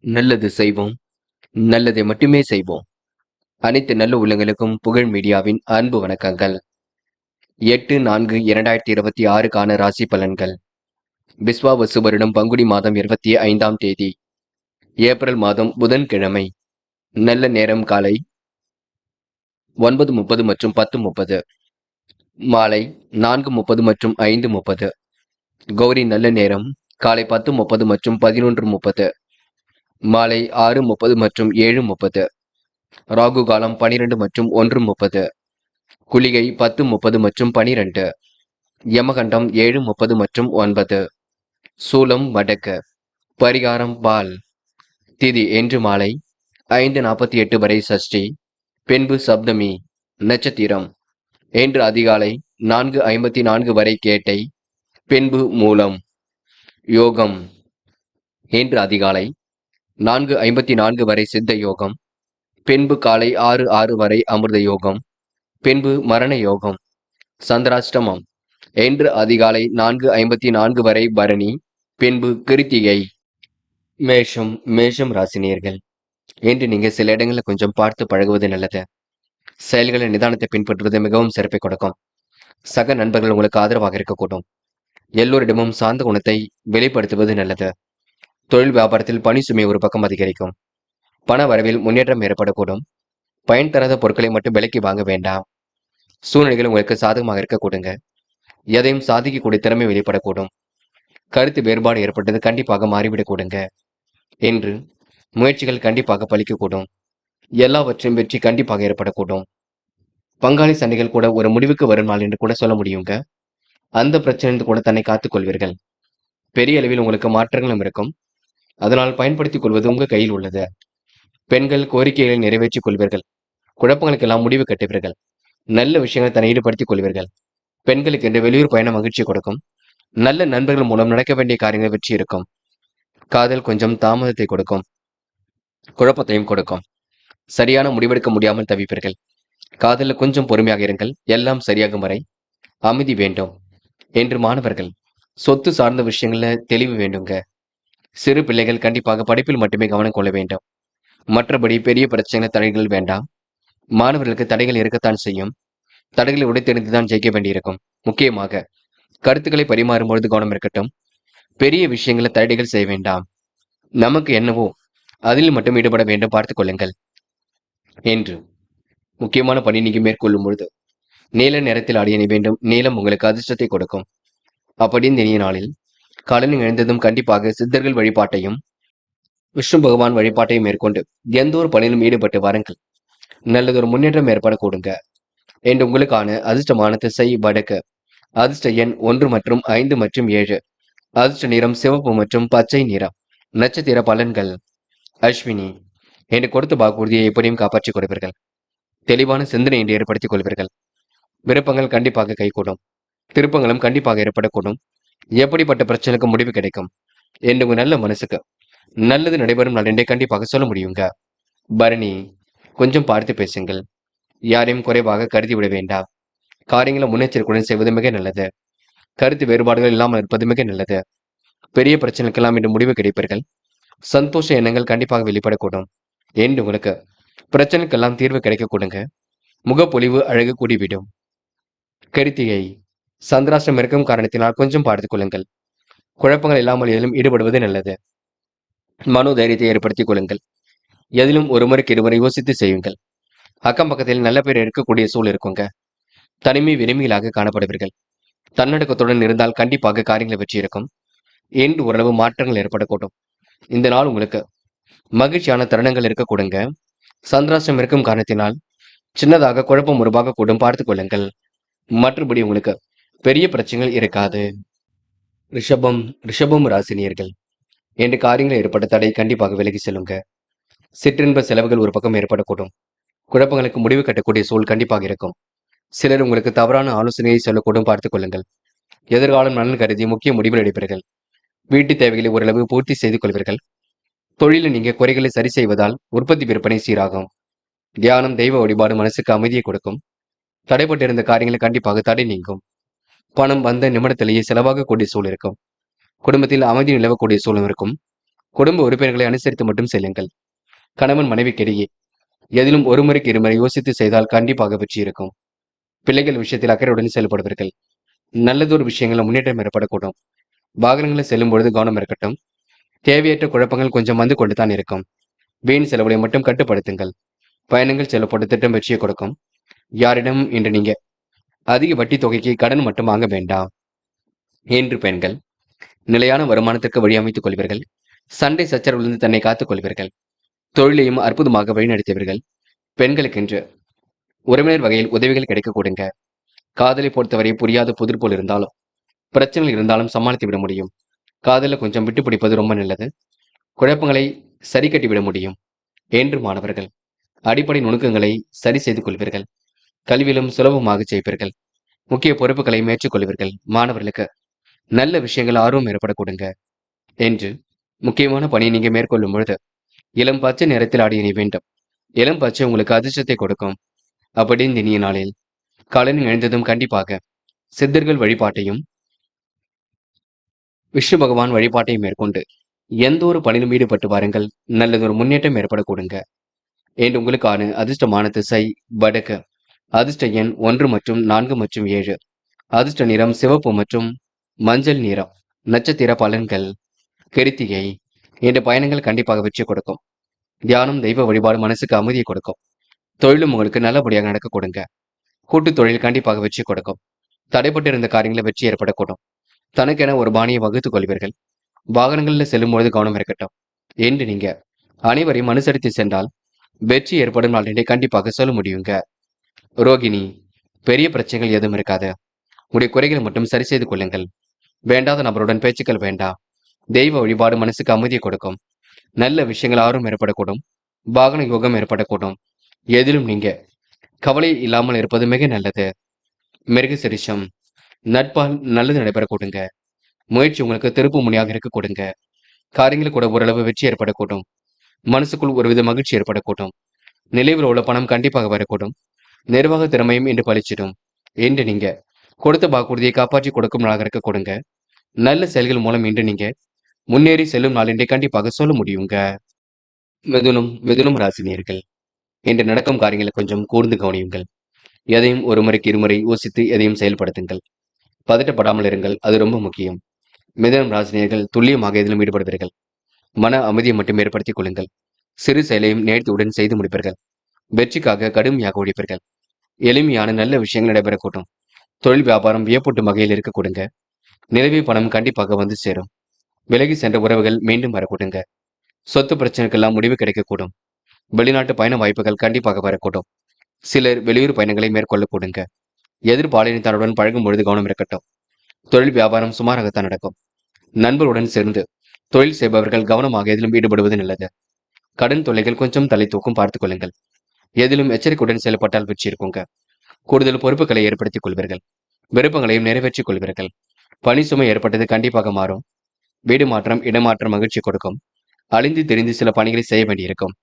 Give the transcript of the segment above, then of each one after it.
நல்லது செய்வோம், நல்லதை மட்டுமே செய்வோம். அனைத்து நல்ல உள்ளங்களுக்கும் புகழ் மீடியாவின் அன்பு வணக்கங்கள். 8/4/2026க்கான ராசி பலன்கள். விஸ்வாவசு வருடம் பங்குனி மாதம் 25ஆம் தேதி, ஏப்ரல் மாதம் புதன்கிழமை. நல்ல நேரம் காலை 9:30 மற்றும் 10:30, மாலை 4:30 மற்றும் 5:30. கௌரி நல்ல நேரம் காலை 10:30 மற்றும் 11:30, மாலை 6:30 மற்றும் 7:30. ராகு காலம் 12 மற்றும் 1:30, குளிகை 10:30 மற்றும் 12, யமகண்டம் 7:30 மற்றும் 9. சூலம் வடக்கு. பரிகாரம் பால். திதி என்று மாலை 5:48 வரை சஷ்டி, பின்பு சப்தமி. நட்சத்திரம் என்று அதிகாலை 4:54 வரை கேட்டை, பின்பு மூலம். யோகம் என்று அதிகாலை 4:54 வரை சித்த யோகம், பின்பு காலை 6:06 வரை அமிர்த யோகம், பின்பு மரண யோகம். சந்திராஷ்டமம் என்று அதிகாலை 4:54 வரை பரணி, பின்பு கிருத்திகை. மேஷம் ராசினியர்கள். என்று நீங்க சில இடங்களில் கொஞ்சம் பார்த்து பழகுவது நல்லது. செயல்களை நிதானத்தை பின்பற்றுவது மிகவும் சிறப்பை கொடுக்கும். சக நண்பர்கள் உங்களுக்கு ஆதரவாக இருக்கக்கூடும். எல்லோரிடமும் சார்ந்த குணத்தை வெளிப்படுத்துவது நல்லது. தொழில் வியாபாரத்தில் பணி சுமை ஒரு பக்கம் அதிகரிக்கும். பண வரவில் முன்னேற்றம் ஏற்படக்கூடும். பயன் தராத பொருட்களை மட்டும் விலைக்கு வாங்க வேண்டாம். சூழ்நிலைகள் உங்களுக்கு சாதகமாக இருக்கக்கூடுங்க. எதையும் சாதிக்கக்கூடிய திறமை வெளிப்படக்கூடும். கருத்து வேறுபாடு ஏற்பட்டது கண்டிப்பாக மாறிவிடக்கூடுங்க. என்று முயற்சிகள் கண்டிப்பாக பலிக்கக்கூடும். எல்லாவற்றையும் வெற்றி கண்டிப்பாக ஏற்படக்கூடும். பங்காளி சண்டைகள் கூட ஒரு முடிவுக்கு வரும் நாள் என்று கூட சொல்ல முடியுங்க. அந்த பிரச்சனையிலிருந்து கூட தன்னை காத்துக் கொள்வீர்கள். பெரிய அளவில் உங்களுக்கு மாற்றங்களும் இருக்கும். அதனால் பயன்படுத்திக் கொள்வது உங்க கையில் உள்ளது. பெண்கள் கோரிக்கைகளை நிறைவேற்றிக் கொள்வீர்கள். குழப்பங்களுக்கெல்லாம் முடிவு கட்டுவீர்கள். நல்ல விஷயங்களை தன்னை ஈடுபடுத்திக் கொள்வீர்கள். பெண்களுக்கு என்று வெளியூர் பயணம் மகிழ்ச்சி கொடுக்கும். நல்ல நண்பர்கள் மூலம் நடக்க வேண்டிய காரியங்கள் வெற்றி இருக்கும். காதல் கொஞ்சம் தாமதத்தை கொடுக்கும். குழப்பத்தையும் கொடுக்கும். சரியான முடிவெடுக்க முடியாமல் தவிப்பீர்கள். காதலில் கொஞ்சம் பொறுமையாக இருங்கள். எல்லாம் சரியாகும் வரை அமைதி வேண்டும். என்று மாணவர்கள் சொத்து சார்ந்த விஷயங்கள்ல தெளிவு வேண்டுங்க. சிறு பிள்ளைகள் கண்டிப்பாக படிப்பில் மட்டுமே கவனம் கொள்ள வேண்டும். மற்றபடி பெரிய பிரச்சனைகள் தடைகள் வேண்டாம். மாணவர்களுக்கு தடைகள் இருக்கத்தான் செய்யும். தடைகளை உடைத்தெறிந்துதான் ஜெயிக்க வேண்டியிருக்கும். முக்கியமாக கருத்துக்களை பரிமாறும்பொழுது கவனம் இருக்கட்டும். பெரிய விஷயங்களை தடைகள் செய்ய வேண்டாம். நமக்கு என்னவோ அதில் மட்டும் ஈடுபட வேண்டும், பார்த்துக் கொள்ளுங்கள். என்று முக்கியமான பணி நீங்க மேற்கொள்ளும் பொழுது நீல நேரத்தில் அடைய வேண்டும். நீளம் உங்களுக்கு அதிர்ஷ்டத்தை கொடுக்கும். அப்படி இந்த இனிய நாளில் காலையில் எழுந்ததும் கண்டிப்பாக சித்தர்கள் வழிபாட்டையும் விஷ்ணு பகவான் வழிபாட்டையும் மேற்கொண்டு எந்த ஒரு பணியிலும் ஈடுபட்டு வாருங்கள். நல்லதொரு முன்னேற்றம் ஏற்படக்கூடுங்க. என்று உங்களுக்கான அதிர்ஷ்டமான திசை வடக்கு. அதிர்ஷ்ட எண் 1 மற்றும் 5 மற்றும் 7. அதிர்ஷ்ட நிறம் சிவப்பு மற்றும் பச்சை நிறம். நட்சத்திர பலன்கள். அஸ்வினி. என்று கொடுத்த வாக்குறுதியை எப்படியும் காப்பாற்றிக் கொடுப்பீர்கள். தெளிவான சிந்தனை என்று ஏற்படுத்திக் கொள்வீர்கள். விருப்பங்கள் கண்டிப்பாக கைகூடும். திருப்பங்களும் கண்டிப்பாக ஏற்படக்கூடும். எப்படிப்பட்ட பிரச்சனைக்கு முடிவு கிடைக்கும் என்று உங்க நல்ல மனசுக்கு நல்லது நடைபெறும் நாள் என்றே கண்டிப்பாக சொல்ல முடியுங்க. பரணி. கொஞ்சம் பார்த்து பேசுங்கள். யாரையும் குறைவாக கருதி விட வேண்டாம். காரியங்களை முன்னெச்சரிக்கையுடன் செய்வது மிக நல்லது. கருத்து வேறுபாடுகள் இல்லாமல் இருப்பது மிக நல்லது. பெரிய பிரச்சனைக்கெல்லாம் இன்று முடிவு கிடைப்பீர்கள். சந்தோஷ எண்ணங்கள் கண்டிப்பாக வெளிப்படக்கூடும். என்று உங்களுக்கு பிரச்சனைக்கெல்லாம் தீர்வு கிடைக்க கொடுங்க. முகப்பொலிவு அழகு கூடிவிடும். கருத்திகை. சந்திராஷ்டிரம் இருக்கும் காரணத்தினால் கொஞ்சம் பார்த்துக் கொள்ளுங்கள். குழப்பங்கள் இல்லாமல் எதிலும் ஈடுபடுவது நல்லது. மனோ தைரியத்தை ஏற்படுத்திக் கொள்ளுங்கள். எதிலும் ஒரு முறைக்கு இருமுறை யோசித்து செய்யுங்கள். அக்கம் பக்கத்தில் நல்ல பேர் இருக்கக்கூடிய சூழல் இருக்குங்க. தனிமை விரும்பிகளாக காணப்படுவீர்கள். தன்னடக்கத்துடன் இருந்தால் கண்டிப்பாக காரியங்களை வெற்றி இருக்கும். என்று ஓரளவு மாற்றங்கள் ஏற்படக்கூடும். இந்த நாள் உங்களுக்கு மகிழ்ச்சியான தருணங்கள் இருக்க கொடுங்க. சந்திராஷ்டிரம் இருக்கும் காரணத்தினால் சின்னதாக குழப்பம் உருவாக கூடும், பார்த்துக் கொள்ளுங்கள். மற்றபடி உங்களுக்கு பெரிய பிரச்சனைகள் இருக்காது. ரிஷபம் ராசினியர்கள். என்று காரியங்கள் ஏற்பட்ட தடை கண்டிப்பாக விலகி செல்லுங்க. சிற்றின்ப செலவுகள் ஒரு பக்கம் ஏற்படக்கூடும். குழப்பங்களுக்கு முடிவு கட்டக்கூடிய சூழல் கண்டிப்பாக இருக்கும். சிலர் உங்களுக்கு தவறான ஆலோசனையை சொல்லக்கூடும், பார்த்துக் கொள்ளுங்கள். எதிர்காலம் நலன் கருதி முக்கிய முடிவுகள் எடுப்பீர்கள். வீட்டு தேவைகளை ஓரளவு பூர்த்தி செய்து கொள்வீர்கள். தொழிலில் நீங்க குறைகளை சரி செய்வதால் உற்பத்தி விற்பனை சீராகும். தியானம், தெய்வ வழிபாடு மனசுக்கு அமைதியை கொடுக்கும். தடைப்பட்டிருந்த காரியங்களை கண்டிப்பாக தடை நீங்கும். பணம் வந்த நிமிடத்திலேயே செலவாகக்கூடிய சூழல் இருக்கும். குடும்பத்தில் அமைதி நிலவக்கூடிய சூழல் இருக்கும். குடும்ப உறுப்பினர்களை அனுசரித்து மட்டும் செல்லுங்கள். கணவன் மனைவிக்கிடையே எதிலும் ஒரு முறைக்கு இருமுறை யோசித்து செய்தால் கண்டிப்பாக வெற்றி இருக்கும். பிள்ளைகள் விஷயத்தில் அக்கறையுடன் செயல்படுவீர்கள். நல்லதொரு விஷயங்கள் முன்னேற்றம் ஏற்படக்கூடும். வாகனங்களில் செல்லும் பொழுது கவனம் இருக்கட்டும். தேவையற்ற குழப்பங்கள் கொஞ்சம் வந்து கொண்டுதான் இருக்கும். வீண் செலவுகளை மட்டும் கட்டுப்படுத்துங்கள். பயணங்கள் செல்லப்பட்ட திட்டம் வெற்றியை கொடுக்கும். யாரிடம் இன்று நீங்க அதிக வட்டி தொகைக்கு கடன் மட்டும் வாங்க வேண்டாம். என்று பெண்கள் நிலையான வருமானத்திற்கு வழி அமைத்துக் கொள்வீர்கள். சண்டை சச்சரவிலிருந்து தன்னை காத்துக் கொள்வீர்கள். தொழிலையும் அற்புதமாக வழிநடத்துவீர்கள். பெண்களுக்கென்று உறவினர் வகையில் உதவிகள் கிடைக்க கொடுங்க. காதலை பொறுத்தவரை புரியாத புதிர் போல் இருந்தாலும் பிரச்சனைகள் இருந்தாலும் சமாளித்து விட முடியும். காதல கொஞ்சம் விட்டு பிடிப்பது ரொம்ப நல்லது. குழப்பங்களை சரி கட்டி விட முடியும். என்று மாணவர்கள் அடிப்படை நுணுக்கங்களை சரி செய்து கொள்வீர்கள். கல்வியிலும் சுலபமாக செய்வீர்கள். முக்கிய பொறுப்புகளை மேற்கொள்வீர்கள். மாணவர்களுக்கு நல்ல விஷயங்கள் ஆர்வம் ஏற்பட கொடுங்க. என்று முக்கியமான பணியை நீங்க மேற்கொள்ளும் பொழுது இளம் பச்சை நிறத்தில் ஆடிய நீ வேண்டும். இளம் பச்சை உங்களுக்கு அதிர்ஷ்டத்தை கொடுக்கும். அப்படி இந்த இனிய நாளில் காலையில் எழுந்ததும் கண்டிப்பாக சித்தர்கள் வழிபாட்டையும் விஷ்ணு பகவான் வழிபாட்டையும் மேற்கொண்டு எந்த ஒரு பணியிலும் ஈடுபட்டு வாருங்கள். நல்லதொரு முன்னேற்றம் ஏற்பட கொடுங்க. என்று உங்களுக்கான அதிர்ஷ்டமான திசை வடக்கு. அதிர்ஷ்ட எண் 1 மற்றும் 4 மற்றும் 7. அதிர்ஷ்ட நிறம் சிவப்பு மற்றும் மஞ்சள் நிறம். நட்சத்திர பலன்கள் கிருத்திகை. என்ற பயணங்கள் கண்டிப்பாக வெற்றி கொடுக்கும். தியானம் தெய்வ வழிபாடு மனசுக்கு அமைதியை கொடுக்கும். தொழிலும் உங்களுக்கு நல்லபடியாக நடக்க கொடுங்க. கூட்டு தொழில் கண்டிப்பாக வெற்றி கொடுக்கும். தடைப்பட்டு இருந்த காரியங்களை வெற்றி ஏற்படக்கூடும். தனக்கென ஒரு பாணியை வகுத்துக் கொள்வீர்கள். வாகனங்களில் செல்லும் பொழுது கவனம் இருக்கட்டும். என்று நீங்க அனைவரையும் அனுசரித்து சென்றால் வெற்றி ஏற்படும் நாளினை கண்டிப்பாக சொல்ல முடியுங்க. ரோகிணி பெரிய பிரச்சனைகள் எதுவும் இருக்காது. உடைய குறைகளை மட்டும் சரி செய்து கொள்ளுங்கள். வேண்டாத நபருடன் பேச்சுக்கள் வேண்டாம். தெய்வ வழிபாடு மனசுக்கு அமைதியை கொடுக்கும். நல்ல விஷயங்கள் ஆர்வம் ஏற்படக்கூடும். வாகன யோகம் ஏற்படக்கூடும். எதிலும் நீங்க கவலை இல்லாமல் இருப்பது மிக நல்லது. மிருக சிரிஷம் நட்பால் நல்லது நடைபெற கொடுங்க. முயற்சி உங்களுக்கு திருப்பு முனையாக இருக்க கொடுங்க. காரியங்கள் கூட ஓரளவு வெற்றி ஏற்படக்கூடும். மனசுக்குள் ஒருவித மகிழ்ச்சி ஏற்படக்கூடும். நிலைவில் உள்ள பணம் கண்டிப்பாக வரக்கூடும். நிர்வாக திறமையும் இன்று பழிச்சிடும். என்று நீங்க கொடுத்த வாக்குறுதியை காப்பாற்றி கொடுக்கும் நாளாக இருக்க கொடுங்க. நல்ல செயல்கள் மூலம் இன்று நீங்க முன்னேறி செல்லும் நாள் என்றே கண்டிப்பாக சொல்ல முடியுங்க. மிதுனம் ராசினியர்கள் இன்று நடக்கும் காரியங்களை கொஞ்சம் கூர்ந்து கவனியுங்கள். எதையும் ஒரு முறைக்கு இருமுறை யோசித்து எதையும் செயல்படுத்துங்கள். பதட்டப்படாமல் இருங்கள். அது ரொம்ப முக்கியம். மிதுனம் ராசினியர்கள் துல்லியமாக எதிலும் ஈடுபடுவீர்கள். மன அமைதியை மட்டும் ஏற்படுத்திக் கொள்ளுங்கள். சிறு செயலையும் நேர்த்தியுடன் செய்து முடிப்பீர்கள். வெற்றிக்காக கடுமையாக உழைப்பீர்கள். எளிமையான நல்ல விஷயங்கள் நடைபெறக்கூடும். தொழில் வியாபாரம் வியப்பூட்டும் வகையில் இருக்க கொடுங்க. நிலவிய பணம் கண்டிப்பாக வந்து சேரும். விலகி சென்ற உறவுகள் மீண்டும் வரக்கூடுங்க. சொத்து பிரச்சனைக்கெல்லாம் முடிவு கிடைக்கக்கூடும். வெளிநாட்டு பயண வாய்ப்புகள் கண்டிப்பாக வரக்கூடும். சிலர் வெளியூர் பயணங்களை மேற்கொள்ள கொடுங்க. எதிர்பாலினத்தாருடன் பழகும் பொழுது கவனம் இருக்கட்டும். தொழில் வியாபாரம் சுமாராகத்தான் நடக்கும். நண்பருடன் சேர்ந்து தொழில் செய்பவர்கள் கவனமாக எதிலும் ஈடுபடுவது நல்லது. கடன் தொல்லைகள் கொஞ்சம் தலை தூக்கும் பார்த்துக் கொள்ளுங்கள். எதிலும் எச்சரிக்கையுடன் செயல்பட்டால் வெற்றி இருக்குங்க. கூடுதல் பொறுப்புகளை ஏற்படுத்திக் கொள்வீர்கள். விருப்பங்களையும் நிறைவேற்றிக் கொள்வீர்கள். பணி சுமை ஏற்பட்டது கண்டிப்பாக மாறும். வீடு மாற்றம் இடமாற்றம் மகிழ்ச்சி கொடுக்கும். அழிந்து தெரிந்து சில பணிகளை செய்ய வேண்டியிருக்கும்.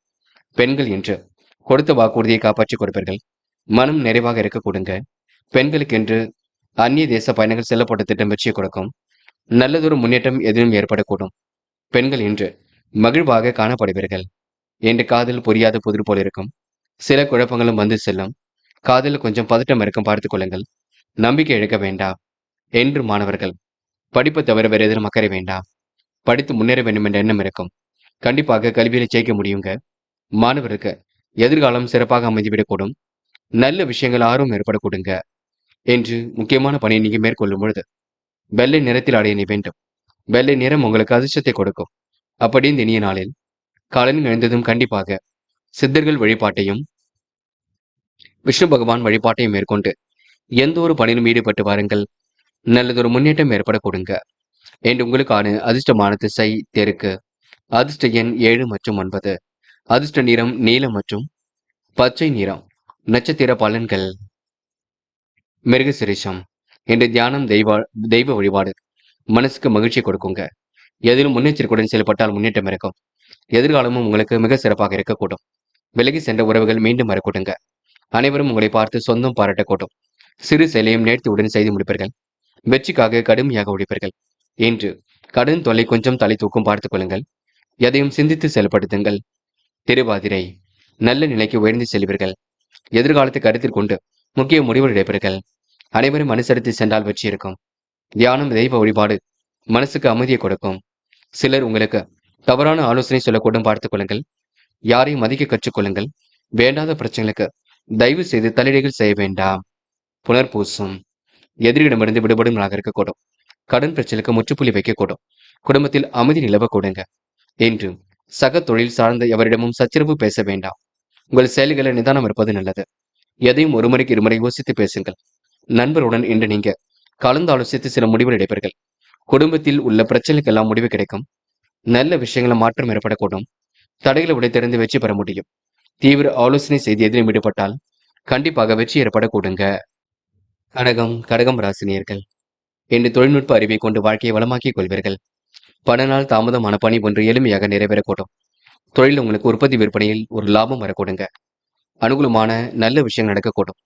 பெண்கள் என்று கொடுத்த வாக்குறுதியை காப்பாற்றிக் கொடுப்பீர்கள். மனம் நிறைவாக இருக்க கொடுங்க. பெண்களுக்கென்று அந்நிய தேச பயணங்கள் செல்லப்பட்ட திட்டம் வெற்றியை கொடுக்கும். நல்லதொரு முன்னேற்றம் எதிலும் ஏற்படக்கூடும். பெண்கள் இன்று மகிழ்வாக காணப்படுவீர்கள். என்று காதல் புரியாத புதிர் போல் இருக்கும். சில குழப்பங்களும் வந்து செல்லும். காதலில் கொஞ்சம் பதட்டம் இருக்கும் பார்த்துக் கொள்ளுங்கள். நம்பிக்கை இழக்க வேண்டாம். என்று மாணவர்கள் படிப்பை தவிர வேறு எதிலும் அக்கறை வேண்டாம். படித்து முன்னேற வேண்டும் என்ற எண்ணம் இருக்கும். கண்டிப்பாக கல்வியில ஜெயிக்க முடியுங்க. மாணவருக்கு எதிர்காலம் சிறப்பாக அமைந்துவிடக்கூடும். நல்ல விஷயங்கள் ஆர்வம் ஏற்படக்கூடுங்க. என்று முக்கியமான பணியை நீங்க மேற்கொள்ளும் பொழுது வெள்ளை நிறத்தில் அடைய நீ வேண்டும். வெள்ளை நிறம் உங்களுக்கு அதிர்ஷ்டத்தை கொடுக்கும். அப்படி இந்த இனிய நாளில் காலையில் எழுந்ததும் கண்டிப்பாக சித்தர்கள் வழிபாட்டையும் விஷ்ணு பகவான் வழிபாட்டையும் மேற்கொண்டு எந்த ஒரு பணியிலும் ஈடுபட்டு வாருங்கள். நல்லதொரு முன்னேற்றம் ஏற்பட கொடுங்க. என்று உங்களுக்கான அதிர்ஷ்டமான திசை தெற்கு. அதிர்ஷ்ட எண் 7 மற்றும் 9. அதிர்ஷ்ட நிறம் நீலம் மற்றும் பச்சை நிறம். நட்சத்திர பலன்கள் மிருகசிரிஷம். என்று தியானம் தெய்வ வழிபாடு மனசுக்கு மகிழ்ச்சி கொடுக்குங்க. எதிலும் முன்னெச்சரிக்கையுடன் செயல்பட்டால் முன்னேற்றம் இருக்கும். எதிர்காலமும் உங்களுக்கு மிக சிறப்பாக இருக்கக்கூடும். விலகி சென்ற உறவுகள் மீண்டும் வரக்கூடுங்க. அனைவரும் உங்களை பார்த்து சொந்தம் பாராட்டக்கூடும். சிறு செயலையும் நேர்த்தியுடன் செய்து முடிப்பீர்கள். வெற்றிக்காக கடுமையாக உழைப்பீர்கள். என்று கடன் தொல்லை கொஞ்சம் தலை தூக்கும் பார்த்துக் கொள்ளுங்கள். எதையும் சிந்தித்து செயல்படுத்துங்கள். திருவாதிரை, நல்ல நிலைக்கு உயர்ந்து செல்வீர்கள். எதிர்காலத்தை கருத்தில் கொண்டு முக்கிய முடிவுகள் எடுப்பீர்கள். அனைவரும் அனுசரித்து சென்றால் வெற்றி இருக்கும். தியானம், தெய்வ வழிபாடு மனசுக்கு அமைதியை கொடுக்கும். சிலர் உங்களுக்கு தவறான ஆலோசனை சொல்லக்கூடும், பார்த்துக் கொள்ளுங்கள். யாரையும் மதிக்க கற்றுக்கொள்ளுங்கள். வேண்டாத பிரச்சனைகளுக்கு தயவு செய்து தலையீடுகள் செய்ய வேண்டாம். புனர்பூசம், எதிரிடமிருந்து விடுபடும் நாளாக இருக்கக்கூடும். கடன் பிரச்சனைக்கு முற்றுப்புள்ளி வைக்கக்கூடும். குடும்பத்தில் அமைதி நிலவ கொடுங்க. என்று சக தொழில் சார்ந்த எவரிடமும் சச்சரவு பேச வேண்டாம். உங்கள் செயல்களை நிதானம் இருப்பது நல்லது. எதையும் ஒரு முறைக்கு இருமுறை யோசித்து பேசுங்கள். நண்பருடன் இன்று நீங்க கலந்து ஆலோசித்து சில முடிவுகள் எடுப்பீர்கள். குடும்பத்தில் உள்ள பிரச்சனைக்கெல்லாம் முடிவு கிடைக்கும். நல்ல விஷயங்களை மாற்றம் ஏற்படக்கூடும். தடைகளை உடைத்தெறிந்து வெற்றி பெற முடியும். தீவிர ஆலோசனை செய்து எதிரும் ஈடுபட்டால் கண்டிப்பாக வெற்றி ஏற்படக்கூடுங்க. கடகம் ராசினியர்கள், இன்று தொழில்நுட்ப அறிவை கொண்டு வாழ்க்கையை வளமாக்கிக் கொள்வீர்கள். பல நாள் தாமதமான பணி ஒன்று எளிமையாக நிறைவேறக்கூடும். தொழில் உங்களுக்கு உற்பத்தி விற்பனையில் ஒரு லாபம் வரக்கூடுங்க. அனுகூலமான நல்ல விஷயம் நடக்கக்கூடும்.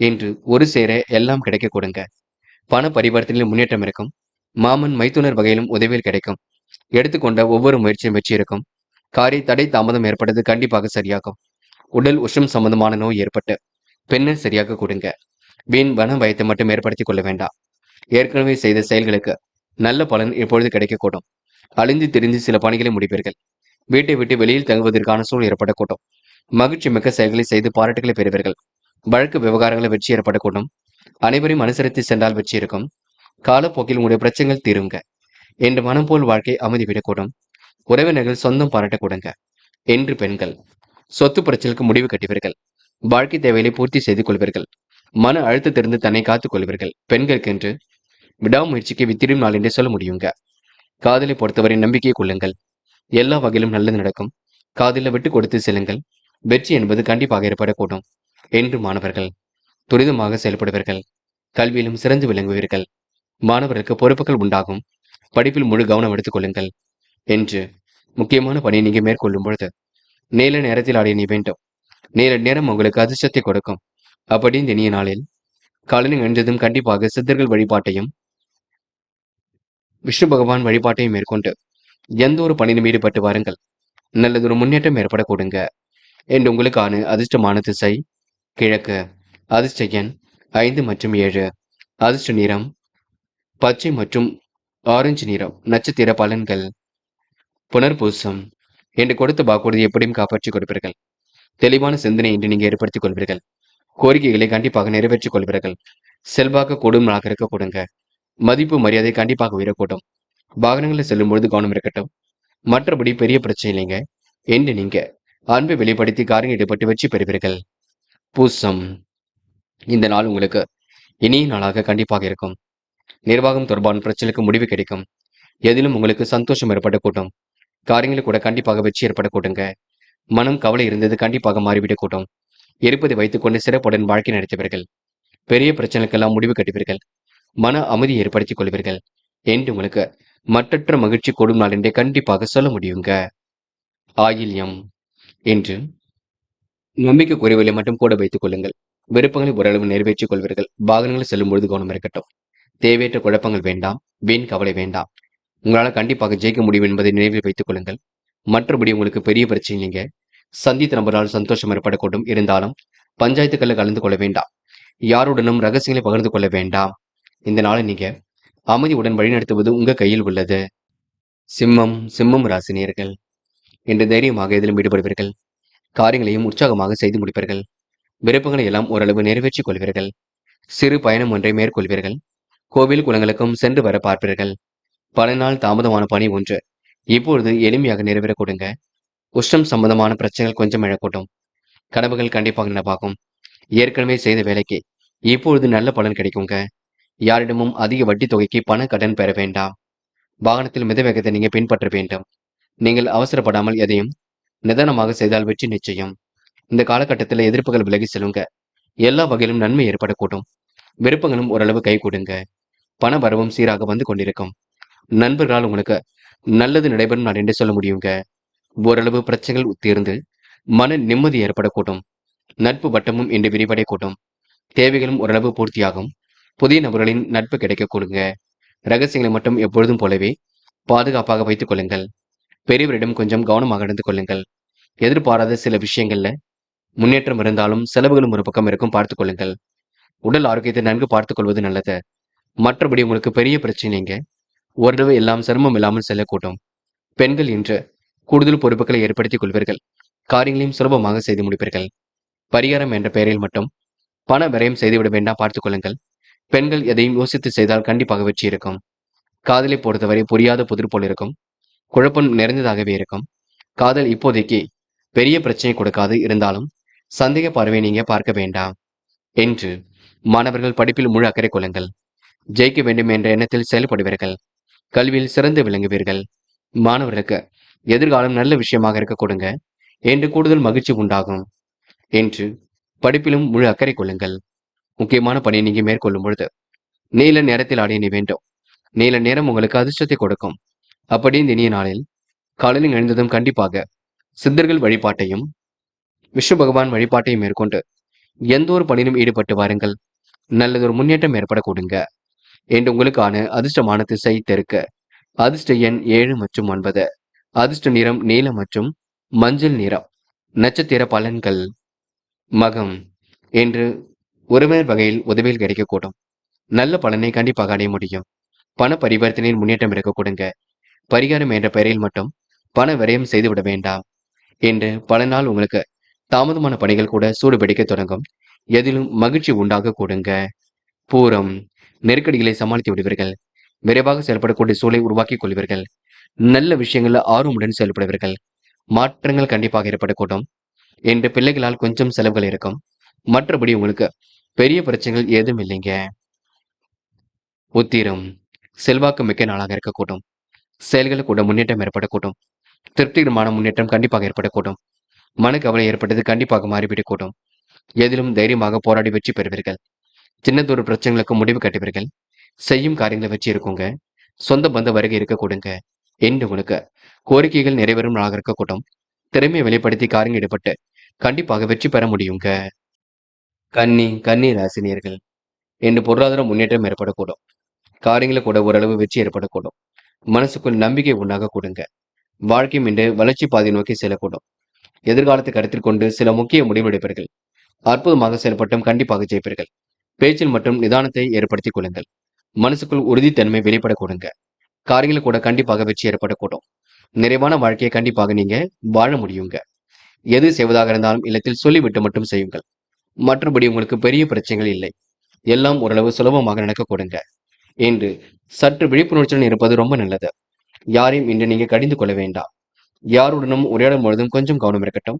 இன்று ஒரு சேர எல்லாம் கிடைக்க கொடுங்க. பண பரிவர்த்தனையில் முன்னேற்றம் இருக்கும். மாமன் மைத்துனர் வகையிலும் உதவியில் கிடைக்கும். எடுத்துக்கொண்ட ஒவ்வொரு முயற்சியும் வெற்றி இருக்கும். காரிய தடை தாமதம் ஏற்பட்டது கண்டிப்பாக சரியாகும். உடல் உஷ்ணம் சம்பந்தமான நோய் ஏற்பட்டு பெண்ணை சரியாக கொடுங்க. வீண் வன பயத்தை மட்டும் ஏற்படுத்திக் கொள்ள வேண்டாம். ஏற்கனவே செய்த செயல்களுக்கு நல்ல பலன் இப்பொழுது கிடைக்கக்கூடும். அழிந்து திரிந்து சில பணிகளை முடிப்பீர்கள். வீட்டை விட்டு வெளியில் தங்குவதற்கான சூழல் ஏற்படக்கூடும். மகிழ்ச்சி மிக்க செயல்களை செய்து பாராட்டுகளை பெறுவீர்கள். வழக்கு விவகாரங்களை வெற்றி ஏற்படக்கூடும். அனைவரையும் அனுசரித்து சென்றால் வெற்றி இருக்கும். காலப்போக்கில் உங்களுடைய பிரச்சனைகள் தீருங்க. என்று மனம் போல் வாழ்க்கை அமைதிவிடக்கூடும். உறவினர்கள் சொந்தம் பாராட்டக்கூடுங்க. என்று பெண்கள், சொத்து பிரச்சனைக்கு முடிவு கட்டுவீர்கள். வாழ்க்கை தேவையை பூர்த்தி செய்து கொள்வீர்கள். மன அழுத்தத்திலிருந்து தன்னை காத்துக் கொள்வீர்கள். பெண்களுக்கு என்று விடாமுயற்சிக்கு வித்திடும் நாள் என்றே சொல்ல முடியுங்க. காதலை பொறுத்தவரை நம்பிக்கையை கொள்ளுங்கள். எல்லா வகையிலும் நல்லது நடக்கும். காதலில் விட்டு கொடுத்து செல்லுங்கள். வெற்றி என்பது கண்டிப்பாக ஏற்படக்கூடும். என்று மாணவர்கள் துரிதமாக செயல்படுவீர்கள். கல்வியிலும் சிறந்து விளங்குவீர்கள். மாணவர்களுக்கு பொறுப்புகள் உண்டாகும். படிப்பில் முழு கவனம் எடுத்துக் கொள்ளுங்கள். என்று முக்கியமான பணியை நீங்க மேற்கொள்ளும் பொழுது நீல நேரத்தில் ஆடிய நீ வேண்டும். நீல நேரம் உங்களுக்கு அதிர்ஷ்டத்தை கொடுக்கும். அப்படி இந்த இனிய நாளில் காலையில் எழுந்ததும் கண்டிப்பாக சித்தர்கள் வழிபாட்டையும் விஷ்ணு பகவான் வழிபாட்டையும் மேற்கொண்டு எந்த ஒரு பணியிலும் ஈடுபட்டு வாருங்கள். நல்லதொரு முன்னேற்றம் ஏற்படக்கூடுங்க. என்று உங்களுக்கான அதிர்ஷ்டமான திசை கிழக்கு. அதிர்ஷ்ட எண் 5 மற்றும் 7. அதிர்ஷ்ட நிறம் பச்சை மற்றும் ஆரஞ்சு நிறம். நட்சத்திர பலன்கள். புனர்பூசம், என்று கொடுத்த வாக்குறுதி எப்படியும் காப்பாற்றிக் கொடுப்பீர்கள். தெளிவான சிந்தனை என்று நீங்க ஏற்படுத்திக் கொள்வீர்கள். கோரிக்கைகளை கண்டிப்பாக நிறைவேற்றிக் கொள்வீர்கள். செல்வாக்கு கூடும் நாளாக இருக்க கொடுங்க. மதிப்பு மரியாதை கண்டிப்பாக உயரக்கூடும். வாகனங்களில் செல்லும் பொழுது கவனம் இருக்கட்டும். மற்றபடி பெரிய பிரச்சனை இல்லைங்க. என்று நீங்க அன்பை வெளிப்படுத்தி காரியம் ஈடுபட்டு வெற்றி பெறுவீர்கள். பூசம், இந்த நாள் உங்களுக்கு இனிய நாளாக கண்டிப்பாக இருக்கும். நிர்வாகம் தொடர்பான பிரச்சனைக்கு முடிவு கிடைக்கும். எதிலும் உங்களுக்கு சந்தோஷம் ஏற்படக்கூடும். காரியங்களில் கூட கண்டிப்பாக வெற்றி ஏற்படக்கூடுங்க. மனம் கவலை இருந்தது கண்டிப்பாக மாறிவிடக்கூடும். இருப்பதை வைத்துக் கொண்டு சிறப்புடன் வாழ்க்கை நடத்துவீர்கள். பெரிய பிரச்சனைக்கெல்லாம் முடிவு கட்டுவீர்கள். மன அமைதி ஏற்படுத்திக் கொள்வீர்கள். என்று உங்களுக்கு மற்றற்ற மகிழ்ச்சி கூடும் நாள் என்றே கண்டிப்பாக சொல்ல முடியுங்க. ஆயில்யம், என்று நம்பிக்கை குறைவுகளை மட்டும் கூட வைத்துக் கொள்ளுங்கள். விருப்பங்களை ஓரளவு நிறைவேற்றிக் கொள்வீர்கள். வாகனங்களில் செல்லும் பொழுது கவனம் இருக்கட்டும். தேவையற்ற குழப்பங்கள் வேண்டாம். வீண் கவலை வேண்டாம். உங்களால் கண்டிப்பாக ஜெயிக்க முடியும் என்பதை நினைவில் வைத்துக் கொள்ளுங்கள். மற்றபடி உங்களுக்கு பெரிய பிரச்சனை இல்லைங்க. சந்தித்த நபரால் சந்தோஷம் ஏற்படக்கூடும். இருந்தாலும் பஞ்சாயத்துக்களில் கலந்து கொள்ள வேண்டாம். யாருடனும் ரகசியங்களை பகிர்ந்து கொள்ள வேண்டாம். இந்த நாளை நீங்க அமைதியுடன் வழிநடத்துவது உங்க கையில் உள்ளது. சிம்மம் ராசினியர்கள், இன்று தைரியமாக எதிலும் ஈடுபடுவீர்கள். காரியங்களையும் உற்சாகமாக செய்து முடிப்பீர்கள். விருப்பங்களை எல்லாம் ஓரளவு நிறைவேற்றிக் கொள்வீர்கள். சிறு பயணம் ஒன்றை மேற்கொள்வீர்கள். கோவில் குளங்களுக்கும் சென்று வர பார்ப்பீர்கள். பல நாள் தாமதமான பணி ஒன்று இப்பொழுது எளிமையாக நிறைவேற கொடுங்க. உஷ்ணம் சம்பந்தமான பிரச்சனைகள் கொஞ்சம் எழக்கூடும். கனவுகள் கண்டிப்பாக நனவாகும். ஏற்கனவே செய்த வேலைக்கு இப்பொழுது நல்ல பலன் கிடைக்குங்க. யாரிடமும் அதிக வட்டி தொகைக்கு பண கடன் பெற வேண்டாம். வாகனத்தில் மித வேகத்தை நீங்க பின்பற்ற வேண்டும். நீங்கள் அவசரப்படாமல் எதையும் நிதானமாக செய்தால் வெற்றி நிச்சயம். இந்த காலகட்டத்தில் எதிர்ப்புகள் விலகி செல்லுங்க. எல்லா வகையிலும் நன்மை ஏற்படக்கூடும். விருப்பங்களும் ஓரளவு கை கொடுங்க. பண வரவும் சீராக வந்து கொண்டிருக்கும். நண்பர்களால் உங்களுக்கு நல்லது நடைபெறும் நான் என்று சொல்ல முடியுங்க. ஓரளவு பிரச்சனைகள் தீர்ந்து மன நிம்மதி ஏற்படக்கூடும். நட்பு வட்டமும் இன்று விரிவடையக்கூடும். தேவைகளும் ஓரளவு பூர்த்தியாகும். புதிய நபர்களின் நட்பு கிடைக்க கொடுங்க. ரகசியங்களை மட்டும் எப்பொழுதும் போலவே பாதுகாப்பாக வைத்துக் கொள்ளுங்கள். பெரியவரிடம் கொஞ்சம் கவனமாக நடந்து கொள்ளுங்கள். எதிர்பாராத சில விஷயங்கள்ல முன்னேற்றம் இருந்தாலும் செலவுகளும் ஒரு பக்கம் இருக்கும், பார்த்துக் கொள்ளுங்கள். உடல் ஆரோக்கியத்தை நன்கு பார்த்துக் கொள்வது நல்லது. மற்றபடி உங்களுக்கு பெரிய பிரச்சனைங்க. ஓரளவு எல்லாம் சிரமம் இல்லாமல் செல்லக்கூடும். பெண்கள் இன்று கூடுதல் பொறுப்புகளை ஏற்படுத்திக் கொள்வீர்கள். காரியங்களையும் சுலபமாக செய்து முடிப்பீர்கள். பரிகாரம் என்ற பெயரில் மட்டும் பண விரயம் செய்துவிட வேண்டாம், பார்த்துக் கொள்ளுங்கள். பெண்கள் எதையும் யோசித்து செய்தால் கண்டிப்பாக வெற்றி இருக்கும். காதலை பொறுத்தவரை புரியாத புதிர் போல் இருக்கும். குழப்பம் நிறைந்ததாகவே இருக்கும். காதல் இப்போதைக்கு பெரிய பிரச்சனை கொடுக்காது, இருந்தாலும் சந்தேக பார்வை நீங்க பார்க்க வேண்டாம். என்று மாணவர்கள் படிப்பில் முழு அக்கறை கொள்ளுங்கள். ஜெயிக்க வேண்டும் என்ற எண்ணத்தில் செயல்படுவீர்கள். கல்வியில் சிறந்து விளங்குவீர்கள். மாணவர்களுக்கு எதிர்காலம் நல்ல விஷயமாக இருக்க கொடுங்க என்று கூடுதல் மகிழ்ச்சி உண்டாகும். என்று படிப்பிலும் முழு அக்கறை கொள்ளுங்கள். முக்கியமான பணியை நீங்க மேற்கொள்ளும் பொழுது நீல நேரத்தில் அடைய வேண்டும். நீல நேரம் உங்களுக்கு அதிர்ஷ்டத்தை கொடுக்கும். அப்படி இந்த இனிய நாளில் காலையில் எழுந்ததும் கண்டிப்பாக சித்தர்கள் வழிபாட்டையும் விஷ்ணு பகவான் வழிபாட்டையும் மேற்கொண்டு எந்த ஒரு பணியிலும் ஈடுபட்டு வாருங்கள். நல்லதொரு முன்னேற்றம் ஏற்பட கொடுங்க. என்று உங்களுக்கான அதிர்ஷ்டமான திசை தெற்கு. அதிர்ஷ்ட எண் 7 மற்றும் 9. அதிர்ஷ்ட நிறம் நீலம் மற்றும் மஞ்சள் நிறம். நட்சத்திர பலன்கள். மகம். என்று உறவினர் வகையில் உதவியில் கிடைக்கக்கூடும். நல்ல பலனை கண்டிப்பாக அடைய முடியும். பண பரிவர்த்தனையின் முன்னேற்றம் இருக்க கொடுங்க. பரிகாரம் என்ற பெயரில் மட்டும் பண விரயம் செய்துவிட வேண்டாம். என்று பல நாள் உங்களுக்கு தாமதமான பணிகள் கூட சூடு பிடிக்க தொடங்கும். எதிலும் மகிழ்ச்சி உண்டாக கொடுங்க. பூரம். நெருக்கடிகளை சமாளித்து விடுவீர்கள். விரைவாக செயல்படக்கூடிய சூழலை உருவாக்கிக் கொள்வீர்கள். நல்ல விஷயங்கள்ல ஆர்வமுடன் செயல்படுவீர்கள். மாற்றங்கள் கண்டிப்பாக ஏற்படக்கூடும். என்று பிள்ளைகளால் கொஞ்சம் செலவுகள் இருக்கும். மற்றபடி உங்களுக்கு பெரிய பிரச்சனைகள் ஏதும் இல்லைங்க. உத்திரம். செல்வாக்கு மிக்க நாளாக இருக்கக்கூடும். செயல்களில் கூட முன்னேற்றம் ஏற்படக்கூடும். திருப்திகரமான முன்னேற்றம் கண்டிப்பாக ஏற்படக்கூடும். மனக்கவலை ஏற்பட்டது கண்டிப்பாக மாறிவிடக்கூடும். எதிலும் தைரியமாக போராடி வெற்றி பெறுவீர்கள். சின்னதொரு பிரச்சனைகளுக்கு முடிவு கட்டுவீர்கள். செய்யும் காரியங்களை வச்சு இருக்குங்க. சொந்த பந்த வருகை இருக்க கொடுங்க. என்று உங்களுக்கு கோரிக்கைகள் நிறைவேறும் நாளாக இருக்கக்கூடும். திறமையை வெளிப்படுத்தி காரியங்கள் ஈடுபட்டு கண்டிப்பாக வெற்றி பெற முடியுங்க. கன்னி ராசினியர்கள். என்று பொருளாதார முன்னேற்றம் ஏற்படக்கூடும். காரியங்களை கூட ஓரளவு வெற்றி ஏற்படக்கூடும். மனசுக்குள் நம்பிக்கை உண்டாக கொடுங்க. வாழ்க்கையும் இன்று வளர்ச்சி பாதை நோக்கி செல்லக்கூடும். எதிர்காலத்தை கருத்தில் கொண்டு சில முக்கிய முடிவெடுப்பீர்கள். அற்புதமாக செயல்பட்டும் கண்டிப்பாக ஜெயிப்பீர்கள். பேச்சில் மற்றும் நிதானத்தை ஏற்படுத்திக் கொள்ளுங்கள். மனசுக்குள் உறுதித்தன்மை வெளிப்பட கொடுங்க. காரியங்கள் கூட கண்டிப்பாக வெற்றி ஏற்படக்கூடும். நிறைவான வாழ்க்கையை கண்டிப்பாக நீங்க வாழ முடியுங்க. எது செய்வதாக இருந்தாலும் இல்லத்தில் சொல்லிவிட்டு மட்டும் செய்யுங்கள். மற்றபடி உங்களுக்கு பெரிய பிரச்சனைகள் இல்லை. எல்லாம் ஓரளவு சுலபமாக நடக்க கொடுங்க. என்று சற்று விழிப்புணர்ச்சியுடன் இருப்பது ரொம்ப நல்லது. யாரையும் இன்று நீங்க கடிந்து கொள்ள வேண்டாம். யாருடனும் உரையாடும் பொழுதும் கொஞ்சம் கவனம் இருக்கட்டும்.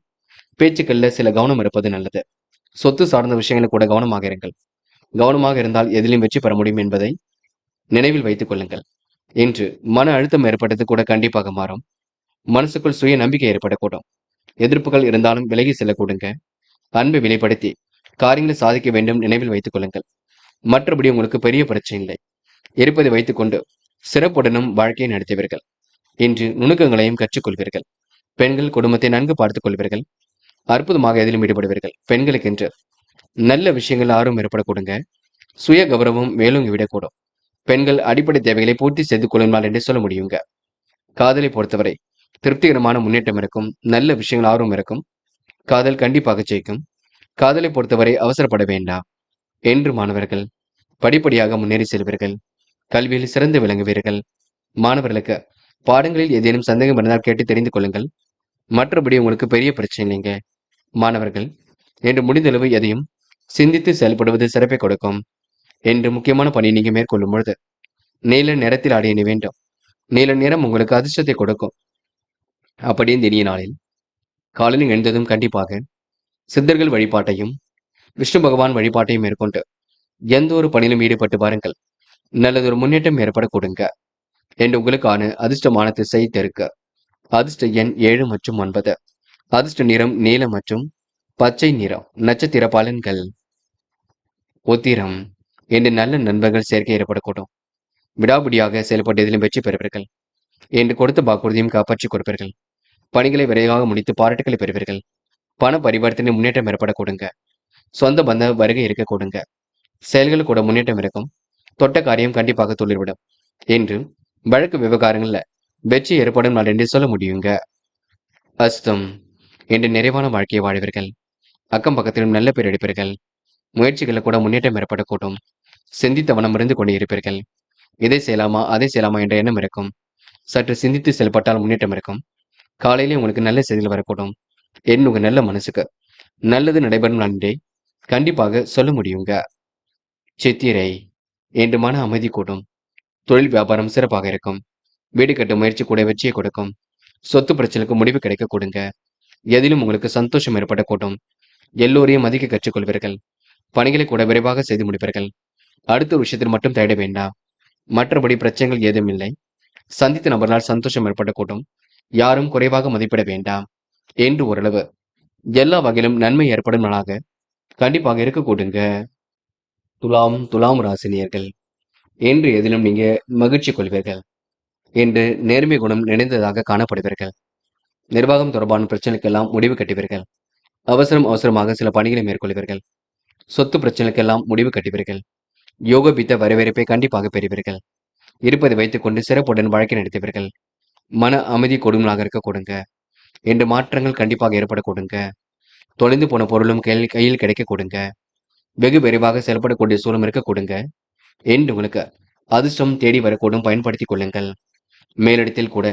பேச்சுக்கள்ல சில கவனம் இருப்பது நல்லது. சொத்து சார்ந்த விஷயங்களில் கூட கவனமாக இருங்கள். கவனமாக இருந்தால் எதிலும் வெற்றி பெற முடியும் என்பதை நினைவில் வைத்துக் கொள்ளுங்கள். என்று மன அழுத்தம் ஏற்பட்டது கூட கண்டிப்பாக மாறும். மனசுக்குள் சுய நம்பிக்கை ஏற்படக்கூடும். எதிர்ப்புகள் இருந்தாலும் விலகி செல்ல கொடுங்க. அன்பை வெளிப்படுத்தி காரியங்களை சாதிக்க வேண்டும், நினைவில் வைத்துக் கொள்ளுங்கள். மற்றபடி உங்களுக்கு பெரிய பிரச்சனை இல்லை. இருப்பதை வைத்துக்கொண்டு சிறப்புடனும் வாழ்க்கையை நடத்துவீர்கள். இன்று நுணுக்கங்களையும் கற்றுக்கொள்வீர்கள். பெண்கள் குடும்பத்தை நன்கு பார்த்துக் கொள்வீர்கள். அற்புதமாக எதிலும் ஈடுபடுவீர்கள். பெண்களுக்கு என்று நல்ல விஷயங்கள் ஆர்வம் ஏற்பட கொடுங்க. சுய கௌரவம் மேலும் விடக்கூடும். பெண்கள் அடிப்படை தேவைகளை பூர்த்தி செய்து கொள்ளுங்கள் என்று சொல்ல முடியுங்க. காதலை பொறுத்தவரை திருப்திகரமான முன்னேற்றம் இருக்கும். நல்ல விஷயங்கள் ஆர்வம் இருக்கும். காதல் கண்டிப்பாக ஜெயிக்கும். காதலை பொறுத்தவரை அவசரப்பட வேண்டாம். என்று மாணவர்கள் படிப்படியாக முன்னேறி செல்வீர்கள். கல்வியில் சிறந்து விளங்குவீர்கள். மாணவர்களுக்கு பாடங்களில் ஏதேனும் சந்தேகம் இருந்தால் கேட்டு தெரிந்து கொள்ளுங்கள். மற்றபடி உங்களுக்கு பெரிய பிரச்சனை இல்லைங்க. மாணவர்கள் என்று முடிந்தளவு எதையும் சிந்தித்து செயல்படுவது சிறப்பை கொடுக்கும். என்று முக்கியமான பணி நீங்க மேற்கொள்ளும் பொழுது நீல நிறத்தில் அடைய வேண்டும். நீல நிறம் உங்களுக்கு அதிர்ஷ்டத்தை கொடுக்கும். அப்படி இந்த இனிய நாளில் காலையில் எழுந்ததும் கண்டிப்பாக சித்தர்கள் வழிபாட்டையும் விஷ்ணு பகவான் வழிபாட்டையும் மேற்கொண்டு எந்த ஒரு பணியிலும் ஈடுபட்டு பாருங்கள். நல்லதொரு முன்னேற்றம் ஏற்பட கொடுங்க. என்று உங்களுக்கான அதிர்ஷ்டமான திசை தெற்கு. அதிர்ஷ்ட எண் 7 மற்றும் 9. அதிர்ஷ்ட நிறம் நீலம் மற்றும் பச்சை நிறம். நட்சத்திர பலன்கள். உத்திரம். என்று நல்ல நண்பர்கள் சேர்க்கை ஏற்படக்கூடும். விடாபிடியாக செயல்பட்டு எதிலும் வெற்றி பெறுவீர்கள். என்று கொடுத்த வாக்குறுதியும் காப்பாற்றிக் கொடுப்பீர்கள். பணிகளை விரைவாக முடித்து பாராட்டுகளை பெறுவீர்கள். பண பரிவர்த்தனை முன்னேற்றம் ஏற்பட கொடுங்க. சொந்த பந்த வருகை இருக்க கொடுங்க. செயல்கள் கூட முன்னேற்றம் இருக்கும். தொட்ட காரியம் கண்டிப்பாக துளிர்விடும். என்று வழக்கு விவகாரங்கள்ல வெற்றி ஏற்படும் நாள் என்று சொல்ல முடியுங்க. அஸ்தம் என்று நிறைவான வாழ்க்கையை வாழ்வீர்கள். அக்கம் பக்கத்திலும் நல்ல பேர் எடுப்பீர்கள். முயற்சிகளில் கூட முன்னேற்றம் ஏற்படக்கூடும். சிந்தித்த வண்ணம் இருந்து கொண்டே இருப்பீர்கள். இதை செய்யலாமா அதை செய்யலாமா என்ற எண்ணம் இருக்கும். சற்று சிந்தித்து செயல்பட்டால் முன்னேற்றம் இருக்கும். காலையிலே உங்களுக்கு நல்ல செய்திகள் வரக்கூடும். உங்க நல்ல மனசுக்கு நல்லது நடைபெறும் நன்றே கண்டிப்பாக சொல்ல முடியுங்க. சித்திரை என்று மன அமைதி கூடும். தொழில் வியாபாரம் சிறப்பாக இருக்கும். வீடு கட்டும் முயற்சி கூட வெற்றியை கொடுக்கும். சொத்து பிரச்சனைக்கு முடிவு கிடைக்க கொடுங்க. எதிலும் உங்களுக்கு சந்தோஷம் ஏற்படக்கூடும். எல்லோரையும் மதிக்க கற்றுக்கொள்வீர்கள். பணிகளை கூட விரைவாக செய்து முடிப்பீர்கள். அடுத்த ஒரு விஷயத்தில் மட்டும் தேட வேண்டாம். மற்றபடி பிரச்சனைகள் ஏதும் இல்லை. சந்தித்த நபர்களால் சந்தோஷம் ஏற்படக்கூடும். யாரும் குறைவாக மதிப்பிட வேண்டாம் என்று ஓரளவு எல்லா வகையிலும் நன்மை ஏற்படும் நாளாக கண்டிப்பாக இருக்கக்கூடுங்க. துலாம் ராசினியர்கள் என்று எதிலும் நீங்க மகிழ்ச்சி கொள்வீர்கள். என்று நேர்மை குணம் நிறைந்ததாக காணப்படுவீர்கள். நிர்வாகம் தொடர்பான பிரச்சனைக்கெல்லாம் முடிவு கட்டுவீர்கள். அவசரமாக சில பணிகளை மேற்கொள்வீர்கள். சொத்து பிரச்சனைக்கெல்லாம் முடிவு கட்டுவீர்கள். யோகபித்த வரவேற்பை கண்டிப்பாக பெறுவீர்கள். இருப்பதை வைத்துக் கொண்டு சிறப்புடன் வழக்கை நடத்துவீர்கள். மன அமைதி கொடுங்களாக இருக்க கொடுங்க. என்று மாற்றங்கள் கண்டிப்பாக ஏற்பட கொடுங்க. தொலைந்து போன பொருளும் கையில் கிடைக்க கொடுங்க. வெகு விரைவாக செயல்படக்கூடிய சூழல் இருக்க கொடுங்க. என்று உங்களுக்கு அதிர்ஷ்டம் தேடி வரக்கூடும். பயன்படுத்திக் கொள்ளுங்கள். மேலிடத்தில் கூட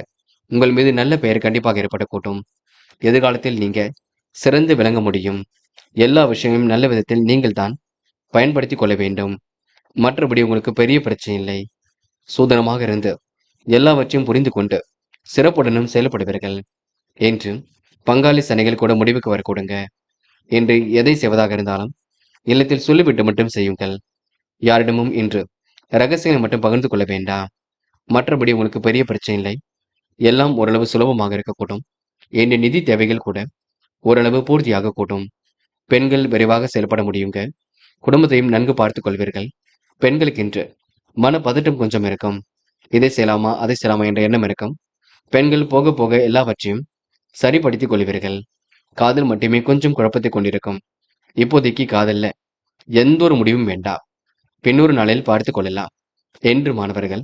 உங்கள் மீது நல்ல பெயர் கண்டிப்பாக ஏற்படக்கூடும். எதிர்காலத்தில் நீங்க சிறந்து விளங்க முடியும். எல்லா விஷயங்களும் நல்ல விதத்தில் நீங்கள் தான் பயன்படுத்திக் கொள்ள வேண்டும். மற்றபடி உங்களுக்கு பெரிய பிரச்சனை இல்லை. சூதனமாக இருந்து எல்லாவற்றையும் புரிந்து கொண்டு சிறப்புடனும் செயல்படுவீர்கள். என்று பங்காளி சனைகள் கூட முடிவுக்கு வரக்கூடுங்க. என்று எதை செய்வதாக இருந்தாலும் இல்லத்தில் சொல்லிவிட்டு மட்டும் செய்யுங்கள். யாரிடமும் இன்று ரகசியங்களை மட்டும் பகிர்ந்து கொள்ள வேண்டாம். மற்றபடி உங்களுக்கு பெரிய பிரச்சனை இல்லை. எல்லாம் ஓரளவு சுலபமாக இருக்கக்கூடும். என்ற நிதி தேவைகள் கூட ஓரளவு பூர்த்தியாக கூடும். பெண்கள் விரைவாக செயல்பட முடியுங்க. குடும்பத்தையும் நன்கு பார்த்துக் கொள்வீர்கள். பெண்களுக்கென்று மன பதட்டம் கொஞ்சம் இருக்கும். இதை செய்யலாமா அதை செய்யலாமா என்ற எண்ணம் இருக்கும். பெண்கள் போக போக எல்லாவற்றையும் சரிப்படுத்திக் கொள்வீர்கள். காதல் மட்டுமே கொஞ்சம் குழப்பத்தை கொண்டிருக்கும். இப்போதைக்கு காதல்ல எந்த ஒரு முடிவும் வேண்டாம். பின்னொரு நாளில் பார்த்துக் கொள்ளலாம். என்று மாணவர்கள்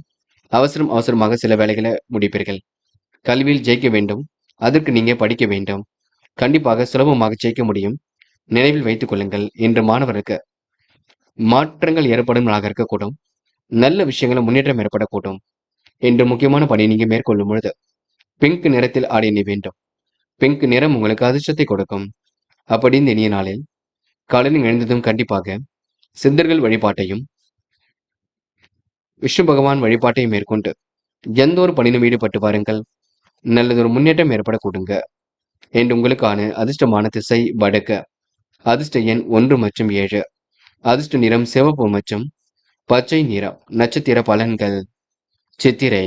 அவசரமாக சில வேலைகளை முடிப்பீர்கள். கல்வியில் ஜெயிக்க வேண்டும். அதற்கு நீங்க படிக்க வேண்டும். கண்டிப்பாக சுலபமாக ஜெயிக்க முடியும். நினைவில் வைத்துக் கொள்ளுங்கள். என்று மாணவருக்கு மாற்றங்கள் ஏற்படும் நாளாக இருக்கக்கூடும். நல்ல விஷயங்களும் முன்னேற்றம் ஏற்படக்கூடும். என்று முக்கியமான பணியை நீங்க மேற்கொள்ளும் பொழுது பிங்க் நிறத்தில் ஆடை அணிய வேண்டும். பிங்க் நிறம் உங்களுக்கு அதிர்ஷ்டத்தை கொடுக்கும். அப்படி இந்த இனிய நாளில் காலையில் எழுந்ததும் கண்டிப்பாக சித்தர்கள் வழிபாட்டையும் விஷ்ணு பகவான் வழிபாட்டையும் மேற்கொண்டு எந்த ஒரு பணியிலும் ஈடுபட்டு பாருங்கள். நல்லதொரு முன்னேற்றம் ஏற்படக்கூடுங்க. என்று உங்களுக்கான அதிர்ஷ்டமான திசை வடக்கு. அதிர்ஷ்ட எண் 1 மற்றும் 7. அதிர்ஷ்ட நிறம் சிவப்பு மற்றும் பச்சை நிறம். நட்சத்திர பலன்கள். சித்திரை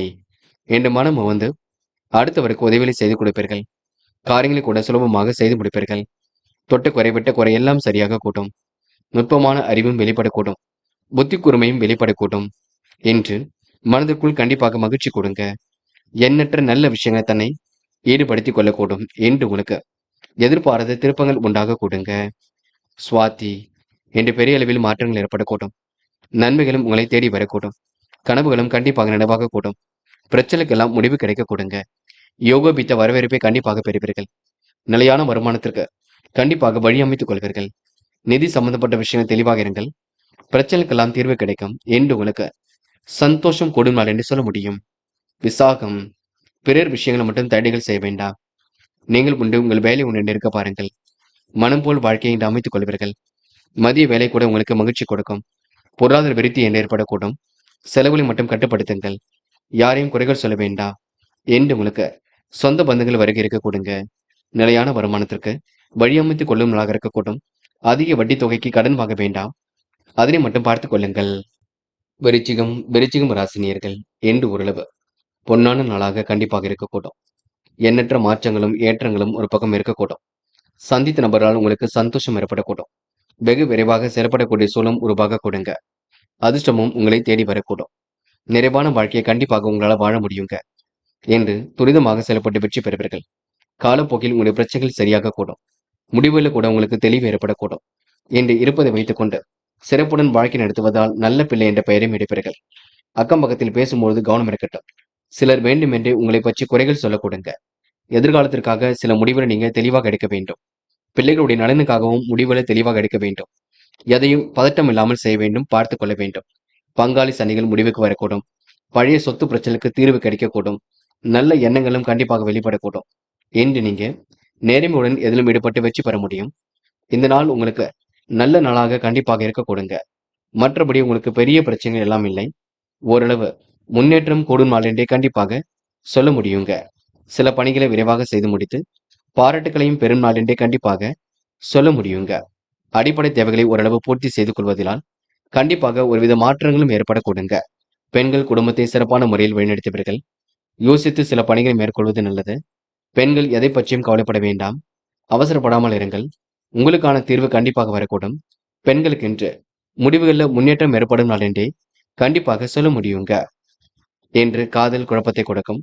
என்று மனம் வந்து அடுத்தவருக்கு உதவிகளை செய்து கொடுப்பீர்கள். காரியங்களை கூட சுலபமாக செய்து முடிப்பீர்கள். தொட்ட குறைவிட்ட குறை எல்லாம் சரியாக கூட்டும். நுட்பமான அறிவும் வெளிப்படக்கூடும். புத்தி கூர்மையும் வெளிப்படக்கூடும். என்று மனதிற்குள் கண்டிப்பாக மகிழ்ச்சி கொடுங்க. எண்ணற்ற நல்ல விஷயங்களை தன்னை ஈடுபடுத்திக் கொள்ளக்கூடும். என்று உங்களுக்கு எதிர்பாராத திருப்பங்கள் உண்டாக கூடுங்க. சுவாதி என்று பெரிய அளவில் மாற்றங்கள் ஏற்படக்கூடும். நன்மைகளும் உங்களை தேடி வரக்கூடும். கனவுகளும் கண்டிப்பாக நனவாக கூடும். பிரச்சனைக்கெல்லாம் முடிவு கிடைக்க கொடுங்க. யோகபித்த வரவேற்பை கண்டிப்பாக பெறுவீர்கள். நிலையான வருமானத்திற்கு கண்டிப்பாக வழி அமைத்துக் கொள்வீர்கள். நிதி சம்பந்தப்பட்ட விஷயங்கள் தெளிவாக இருங்கள். பிரச்சனைக்கெல்லாம் தீர்வு கிடைக்கும். என்று உங்களுக்கு சந்தோஷம் கூடும் நாள் என்று சொல்ல முடியும். விசாகம் பிறர் விஷயங்களை மட்டும் தடைகள் செய்ய வேண்டாம். நீங்கள் உண்டு உங்கள் வேலை உண்டு இருக்க பாருங்கள். மனம் போல் வாழ்க்கையை இன்று அமைத்துக் கொள்வீர்கள். மதிய வேலை கூட உங்களுக்கு மகிழ்ச்சி கொடுக்கும். பொருளாதார விருத்தி என்று ஏற்படக்கூடும். செலவுகளை மட்டும் கட்டுப்படுத்துங்கள். யாரையும் குறைகள் சொல்ல வேண்டாம். என்று உங்களுக்கு சொந்த பந்தங்கள் வருகை இருக்க கொடுங்க. நிலையான வருமானத்திற்கு வழியமைத்துக் கொள்ளும் நாளாக இருக்கக்கூடும். அதிக வட்டி தொகைக்கு கடன் வாங்க வேண்டாம். அதனை மட்டும் பார்த்துக் கொள்ளுங்கள். விருச்சிகம் ராசினியர்கள் என்று ஓரளவு பொன்னான நாளாக கண்டிப்பாக இருக்கக்கூடும். எண்ணற்ற மாற்றங்களும் ஏற்றங்களும் ஒரு பக்கம் இருக்கக்கூடும். சந்தித்த நபரால் உங்களுக்கு சந்தோஷம் ஏற்படக்கூடும். வெகு விரைவாக செயல்படக்கூடிய சூழலும் உருவாக கொடுங்க. அதிர்ஷ்டமும் உங்களை தேடி வரக்கூடும். நிறைவான வாழ்க்கையை கண்டிப்பாக உங்களால் வாழ முடியுங்க. என்று துரிதமாக செயல்பட்டு வெற்றி பெறுவீர்கள். காலப்போக்கில் உங்களுடைய பிரச்சனைகள் சரியாக கூடும். முடிவுகளில் கூட உங்களுக்கு தெளிவு ஏற்படக்கூடும். என்று இருப்பதை வைத்துக் கொண்டு சிறப்புடன் வாழ்க்கை நடத்துவதால் நல்ல பிள்ளை என்ற பெயரையும் எடுப்பீர்கள். அக்கம் பக்கத்தில் பேசும்பொழுது கவனம் இருக்கட்டும். சிலர் வேண்டுமென்றே உங்களை பற்றி குறைகள் சொல்லக்கூடுங்க. எதிர்காலத்திற்காக சில முடிவுகளை நீங்க தெளிவாக எடுக்க வேண்டும். பிள்ளைகளுடைய நலனுக்காகவும் முடிவுகளை தெளிவாக எடுக்க வேண்டும். எதையும் பதட்டம் இல்லாமல் செய்ய வேண்டும், பார்த்துக் கொள்ள வேண்டும். பங்காளி சண்டைகள் முடிவுக்கு வரக்கூடும். பழைய சொத்து பிரச்சனைக்கு தீர்வு கிடைக்கக்கூடும். நல்ல எண்ணங்களும் கண்டிப்பாக வெளிப்படக்கூடும். என்று நீங்க நேர்மையுடன் எதிலும் ஈடுபட்டு வெற்றி பெற முடியும். இந்த நாள் உங்களுக்கு நல்ல நாளாக கண்டிப்பாக இருக்க கொடுங்க. மற்றபடி உங்களுக்கு பெரிய பிரச்சனைகள் எல்லாம் இல்லை. ஓரளவு முன்னேற்றம் கூடும் நாள் என்றே கண்டிப்பாக சொல்ல முடியுங்க. சில பணிகளை விரைவாக செய்து முடித்து பாராட்டுகளையும் பெறும் நாள் என்றே கண்டிப்பாக சொல்ல முடியுங்க. அடிப்படை தேவைகளை ஓரளவு பூர்த்தி செய்து கொள்வதால் கண்டிப்பாக ஒருவித மாற்றங்களும் ஏற்படக்கூடுங்க. பெண்கள் குடும்பத்தை சிறப்பான முறையில் வழிநடத்துவீர்கள். யோசித்து சில பணிகளை மேற்கொள்வது நல்லது. பெண்கள் எதை பற்றியும் கவலைப்பட வேண்டாம். அவசரப்படாமல் இருங்கள். உங்களுக்கான தீர்வு கண்டிப்பாக வரக்கூடும். பெண்களுக்கென்று முடிவுகளில் முன்னேற்றம் ஏற்படும் நாள் என்றே கண்டிப்பாக சொல்ல முடியுங்க. என்று காதல் குழப்பத்தை கொடுக்கும்.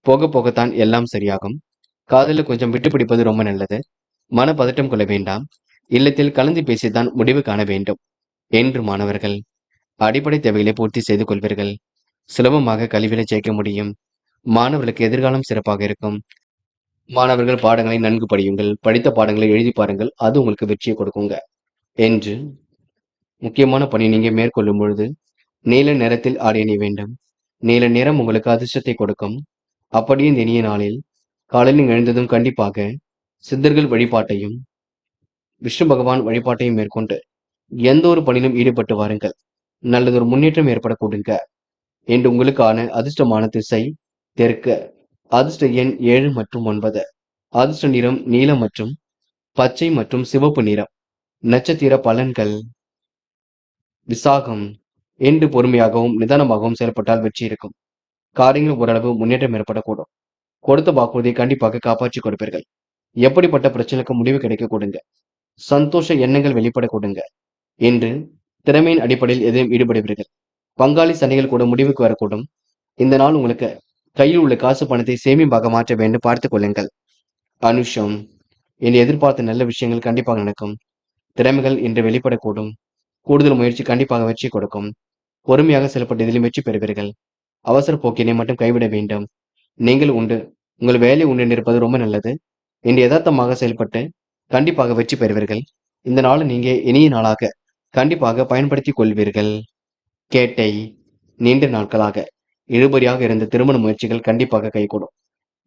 போக போகத்தான் எல்லாம் சரியாகும். காதலில் கொஞ்சம் விட்டு பிடிப்பது ரொம்ப நல்லது. மன பதட்டம் கொள்ள வேண்டாம். இல்லத்தில் கலந்து பேசித்தான் முடிவு காண வேண்டும். என்று மாணவர்கள் அடிப்படை தேவைகளை பூர்த்தி செய்து கொள்வீர்கள். சுலபமாக கல்வியில ஜெயிக்க முடியும். மாணவர்களுக்கு எதிர்காலம் சிறப்பாக இருக்கும். மாணவர்கள் பாடங்களை நன்கு படியுங்கள். படித்த பாடங்களை எழுதி பாருங்கள். அது உங்களுக்கு வெற்றியை கொடுக்குங்க. என்று முக்கியமான பணி நீங்க மேற்கொள்ளும் பொழுது நீல நிறத்தில் ஆடை அணிய வேண்டும். நீல நிறம் உங்களுக்கு அதிர்ஷ்டத்தை கொடுக்கும். அப்படியே இந்த இனிய நாளில் காலையில் எழுந்ததும் கண்டிப்பாக சித்தர்கள் வழிபாட்டையும் விஷ்ணு பகவான் வழிபாட்டையும் மேற்கொண்டு எந்த ஒரு பணியிலும் ஈடுபட்டு வாருங்கள். நல்லதொரு முன்னேற்றம் ஏற்படக்கூடுங்க. என்று உங்களுக்கான அதிர்ஷ்டமான திசை தெற்கு. அதிர்ஷ்ட எண் 7 மற்றும் 9. அதிர்ஷ்ட நிறம் நீலம் மற்றும் பச்சை மற்றும் சிவப்பு நிறம். நட்சத்திர பலன்கள். விசாகம். என்று பொறுமையாகவும் நிதானமாகவும் செயல்பட்டால் வெற்றி இருக்கும். காரியங்கள் ஓரளவு முன்னேற்றம் ஏற்படக்கூடும். கொடுத்த வாக்குறுதியை கண்டிப்பாக காப்பாற்றி கொடுப்பீர்கள். எப்படிப்பட்ட பிரச்சனைக்கு முடிவு கிடைக்க கொடுங்க. சந்தோஷ எண்ணங்கள் வெளிப்பட கொடுங்க. என்று திறமையின் அடிப்படையில் எதையும் ஈடுபடுவீர்கள். பங்காளி சண்டைகள் கூட முடிவுக்கு வரக்கூடும். இந்த நாள் உங்களுக்கு கையில் உள்ள காசு பணத்தை சேமிப்பாக மாற்ற வேண்டும், பார்த்துக் கொள்ளுங்கள். அனுஷம். என்று எதிர்பார்த்த நல்ல விஷயங்கள் கண்டிப்பாக நடக்கும். திறமைகள் இன்று வெளிப்படக்கூடும். கூடுதல் முயற்சி கண்டிப்பாக வெற்றி கொடுக்கும். பொறுமையாக செயல்பட்டு இதிலும் வெற்றி பெறுவீர்கள். அவசர போக்கினை மட்டும் கைவிட வேண்டும். நீங்கள் உண்டு, உங்கள் வேலை உண்டு இருப்பது ரொம்ப நல்லது. இன்று யதார்த்தமாக செயல்பட்டு கண்டிப்பாக வெற்றி பெறுவீர்கள். இந்த நாள் நீங்க இனிய நாளாக கண்டிப்பாக பயன்படுத்திக் கொள்வீர்கள். கேட்டை. நீண்ட நாட்களாக இழுபறியாக இருந்த திருமண முயற்சிகள் கண்டிப்பாக கைகூடும்.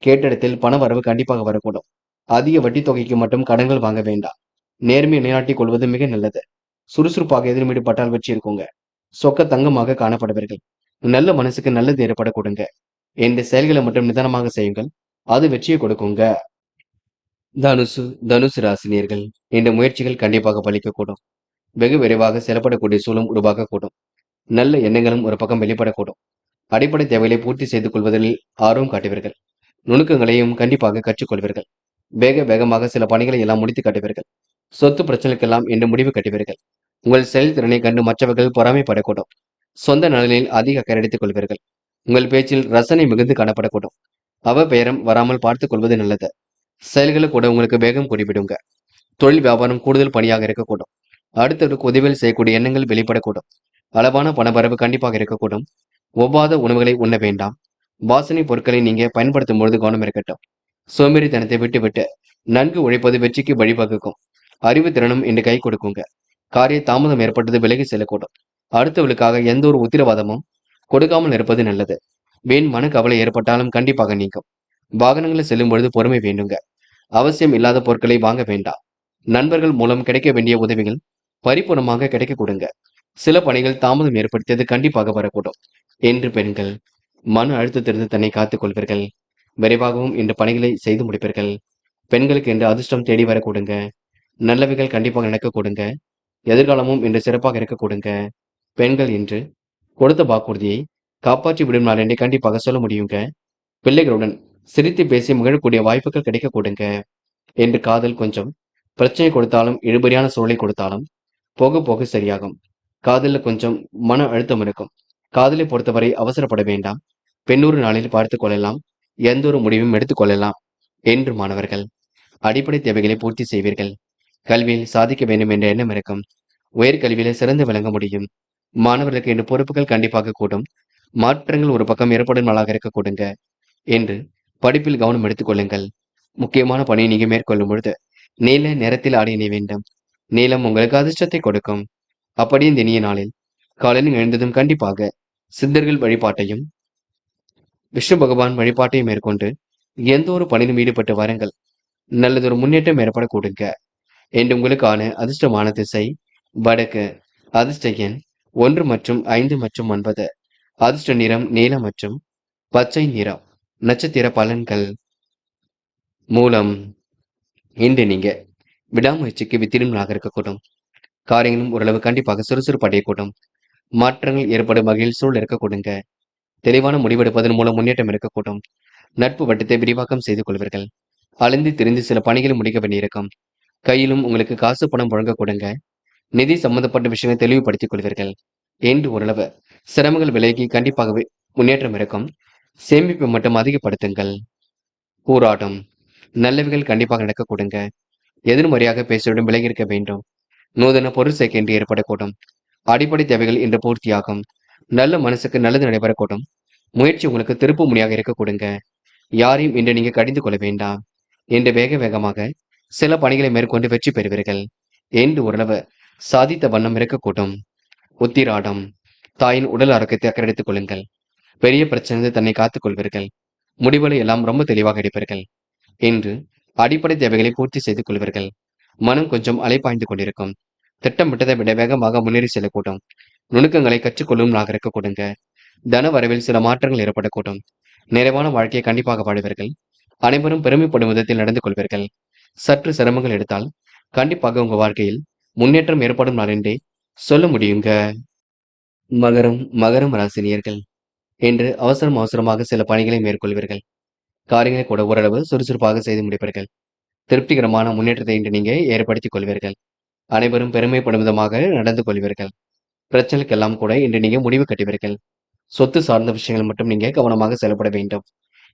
கேட்ட இடத்தில் பண வரவு கண்டிப்பாக வரக்கூடும். அதிக வட்டி தொகைக்கு மட்டும் கடன்கள் வாங்க வேண்டாம். நேர்மையை நிலைநாட்டிக் கொள்வது மிக நல்லது. சுறுசுறுப்பாக எதிலும் ஈடுபட்டால் வெற்றி இருக்குங்க. சொக்க தங்கமாக காணப்படுவீர்கள். நல்ல மனசுக்கு நல்லது ஏற்பட கொடுங்க. என்ற செயல்களை மட்டும் நிதானமாக செய்யுங்கள். அது வெற்றியை கொடுக்குங்க. தனுசு ராசினியர்கள் இந்த முயற்சிகள் கண்டிப்பாக பலிக்கக்கூடும். வெகு விரைவாக செயல்படக்கூடிய சூழலும் உருவாகக்கூடும். நல்ல எண்ணங்களும் ஒரு பக்கம் வெளிப்படக்கூடும். அடிப்படை தேவைகளை பூர்த்தி செய்து கொள்வதில் ஆர்வம் காட்டுவீர்கள். நுணுக்கங்களையும் கண்டிப்பாக கற்றுக்கொள்வீர்கள். வேகமாக சில பணிகளை எல்லாம் முடித்து காட்டுவீர்கள். சொத்து பிரச்சனைக்கெல்லாம் என்று முடிவு கட்டுவீர்கள். உங்கள் செயல்திறனை கண்டு மற்றவர்கள் பொறாமைப்படக்கூடும். சொந்த நலனில் அதிக அக்கறை எடுத்துக் கொள்வீர்கள். உங்கள் பேச்சில் ரசனை மிகுந்து காணப்படக்கூடும். பெயரம் வராமல் பார்த்துக் கொள்வது நல்லது. செயல்களை கூட உங்களுக்கு வேகம் கூடிவிடுங்க. தொழில் வியாபாரம் கூடுதல் பணியாக இருக்கக்கூடும். அடுத்தவருக்கு உதவிகள் செய்யக்கூடிய எண்ணங்கள் வெளிப்படக்கூடும். அளவான பணவரவு கண்டிப்பாக இருக்கக்கூடும். ஒவ்வாத உணவுகளை உண்ண வேண்டாம். வாசனை பொருட்களை நீங்க பயன்படுத்தும் பொழுது கவனம் இருக்கட்டும். சோம்பேறித்தனத்தை விட்டுவிட்டு நன்கு உழைப்பது வெற்றிக்கு வழிவகுக்கும். அறிவு திறனும் இன்று கை கொடுக்குங்க. காரிய தாமதம் ஏற்பட்டது விலகி செல்லக்கூடும். அடுத்தவர்களுக்காக எந்த ஒரு உத்தரவாதமும் கொடுக்காமல் இருப்பது நல்லது. வீண் மன கவலை ஏற்பட்டாலும் கண்டிப்பாக நீங்கும். வாகனங்களில் செல்லும் பொழுது பொறுமை வேண்டுங்க. அவசியம் இல்லாத பொருட்களை வாங்க வேண்டாம். நண்பர்கள் மூலம் கிடைக்க வேண்டிய உதவிகள் பரிபூர்ணமாக கிடைக்க கொடுங்க. சில பணிகள் தாமதம் ஏற்படுத்தியது கண்டிப்பாக வரக்கூடும். என்று பெண்கள் மன அழுத்தத்திலிருந்து தன்னை காத்துக் கொள்வீர்கள். விரைவாகவும் இந்த பணிகளை செய்து முடிப்பீர்கள். பெண்களுக்கு என்று அதிர்ஷ்டம் தேடி வர கொடுங்க. நல்லவைகள் கண்டிப்பாக நடக்க கொடுங்க. எதிர்காலமும் இன்று சிறப்பாக இருக்க கொடுங்க. பெண்கள் இன்று கொடுத்த வாக்குறுதியை காப்பாற்றி விடும் நாள் என்றே கண்டிப்பாக சொல்ல முடியுங்க. பிள்ளைகளுடன் சிரித்து பேசி மகிழக்கூடிய வாய்ப்புகள் கிடைக்க கொடுங்க. என்று காதல் கொஞ்சம் பிரச்சனை கொடுத்தாலும் இழுபறியான சூழலை கொடுத்தாலும் போக போக சரியாகும். காதலில் கொஞ்சம் மன அழுத்தம் இருக்கும். காதலை பொறுத்தவரை அவசரப்பட வேண்டாம். பெண்ணூறு நாளில் பார்த்துக் கொள்ளலாம். எந்த ஒரு முடிவும் எடுத்துக் கொள்ளலாம். என்று மாணவர்கள் அடிப்படை தேவைகளை பூர்த்தி செய்வீர்கள். கல்வியில் சாதிக்க வேண்டும் என்ற எண்ணம் இருக்கும். உயர்கல்வியில சிறந்து விளங்க முடியும். மாணவர்களுக்கு இன்று பொறுப்புகள் கண்டிப்பாக கூடும். மாற்றங்கள் ஒரு பக்கம் ஏற்படும் நாளாக இருக்க கொடுங்க என்று படிப்பில் கவனம் எடுத்துக் கொள்ளுங்கள். முக்கியமான பணியை நீங்க மேற்கொள்ளும் பொழுது நீல நிறத்தில் ஆடை அணிய வேண்டும். நீலம் உங்களுக்கு அதிர்ஷ்டத்தை கொடுக்கும். அப்படி இந்த இனிய நாளில் காலையில் எழுந்ததும் கண்டிப்பாக சித்தர்கள் வழிபாட்டையும் விஷ்ணு பகவான் வழிபாட்டையும் மேற்கொண்டு எந்த ஒரு பணியிலும் ஈடுபட்டு வாருங்கள். நல்லதொரு முன்னேற்றம் ஏற்பட கொடுங்க என்று உங்களுக்கான அதிர்ஷ்டமான திசை வடக்கு. அதிர்ஷ்ட எண் 1 மற்றும் 5 மற்றும் 9. அதிர்ஷ்ட நிறம் நீலம் மற்றும் பச்சை நிறம். நட்சத்திர பலன்கள். மூலம். இன்று நீங்க விடாமுயற்சிக்கு வித்திடும் நாளாக இருக்கக்கூடும். காரியங்களும் ஓரளவு கண்டிப்பாக சுறுசுறுப்பு அடையக்கூடும். மாற்றங்கள் ஏற்படும் வகையில் சூழல் இருக்க கொடுங்க. தெளிவான முடிவெடுப்பதன் மூலம் முன்னேற்றம் இருக்கக்கூடும். நட்பு வட்டத்தை விரிவாக்கம் செய்து கொள்வீர்கள். அலைந்து திரிந்து சில பணிகளை முடிக்க வேண்டியிருக்கும். கையிலும் உங்களுக்கு காசு பணம் வழங்க கொடுங்க. நிதி சம்பந்தப்பட்ட விஷயங்களை தெளிவுபடுத்திக் கொள்வீர்கள். என்று ஓரளவு சிரமங்கள் விலகி கண்டிப்பாகவே முன்னேற்றம் இருக்கும். சேமிப்பை மட்டும் அதிகப்படுத்துங்கள். போராட்டம். நல்லவைகள் கண்டிப்பாக நடக்க கொடுங்க. எதிர்மறையாக பேசுவதுடன் விலகி இருக்க வேண்டும். நூதன பொருள் சேர்க்கை என்று ஏற்படக்கூடும். அடிப்படை தேவைகள் இன்று பூர்த்தியாகும். நல்ல மனசுக்கு நல்லது நடைபெறக்கூடும். முயற்சி உங்களுக்கு திருப்பு முனையாக இருக்க கொடுங்க. யாரையும் இன்று நீங்க கடிந்து கொள்ள வேண்டாம். இன்று வேக வேகமாக சில பணிகளை மேற்கொண்டு வெற்றி பெறுவீர்கள். என்று ஓரளவு சாதித்த வண்ணம் இருக்கக்கூடும். உத்திராடம். தாயின் உடல் ஆரோக்கியத்தை அக்கறைத்துக் கொள்ளுங்கள். பெரிய பிரச்சனை தன்னை காத்துக் கொள்வீர்கள். முடிவுகளை எல்லாம் ரொம்ப தெளிவாக எடுப்பீர்கள். என்று அடிப்படை தேவைகளை பூர்த்தி செய்து கொள்வீர்கள். மனம் கொஞ்சம் அலைப்பாய்ந்து கொண்டிருக்கும். திட்டமிட்டதை விட வேகமாக முன்னேறி செல்லக்கூடும். நுணுக்கங்களை கற்றுக்கொள்ளும் நாளாக இருக்க கொடுங்க. தன வரவில் சில மாற்றங்கள் ஏற்படக்கூடும். நிறைவான வாழ்க்கையை கண்டிப்பாக வாழ்வீர்கள். அனைவரும் பெருமைப்படும் விதத்தில் நடந்து கொள்வீர்கள். சற்று சிரமங்கள் எடுத்தால் கண்டிப்பாக உங்க வாழ்க்கையில் முன்னேற்றம் ஏற்படும் நாள் என்றே சொல்ல முடியுங்க. மகரம் ராசினியர்கள் என்று அவசரமாக சில பணிகளை மேற்கொள்வீர்கள். காரியங்களை கூட ஓரளவு சுறுசுறுப்பாக செய்து முடிப்பீர்கள். திருப்திகரமான முன்னேற்றத்தை இன்று நீங்க ஏற்படுத்திக் கொள்வீர்கள். அனைவரும் பெருமைப்படும் விதமாக நடந்து கொள்வீர்கள். பிரச்சனைக்கெல்லாம் கூட இன்று நீங்க முடிவு கட்டுவீர்கள். சொத்து சார்ந்த விஷயங்கள் மட்டும் நீங்க கவனமாக செயல்பட வேண்டும்.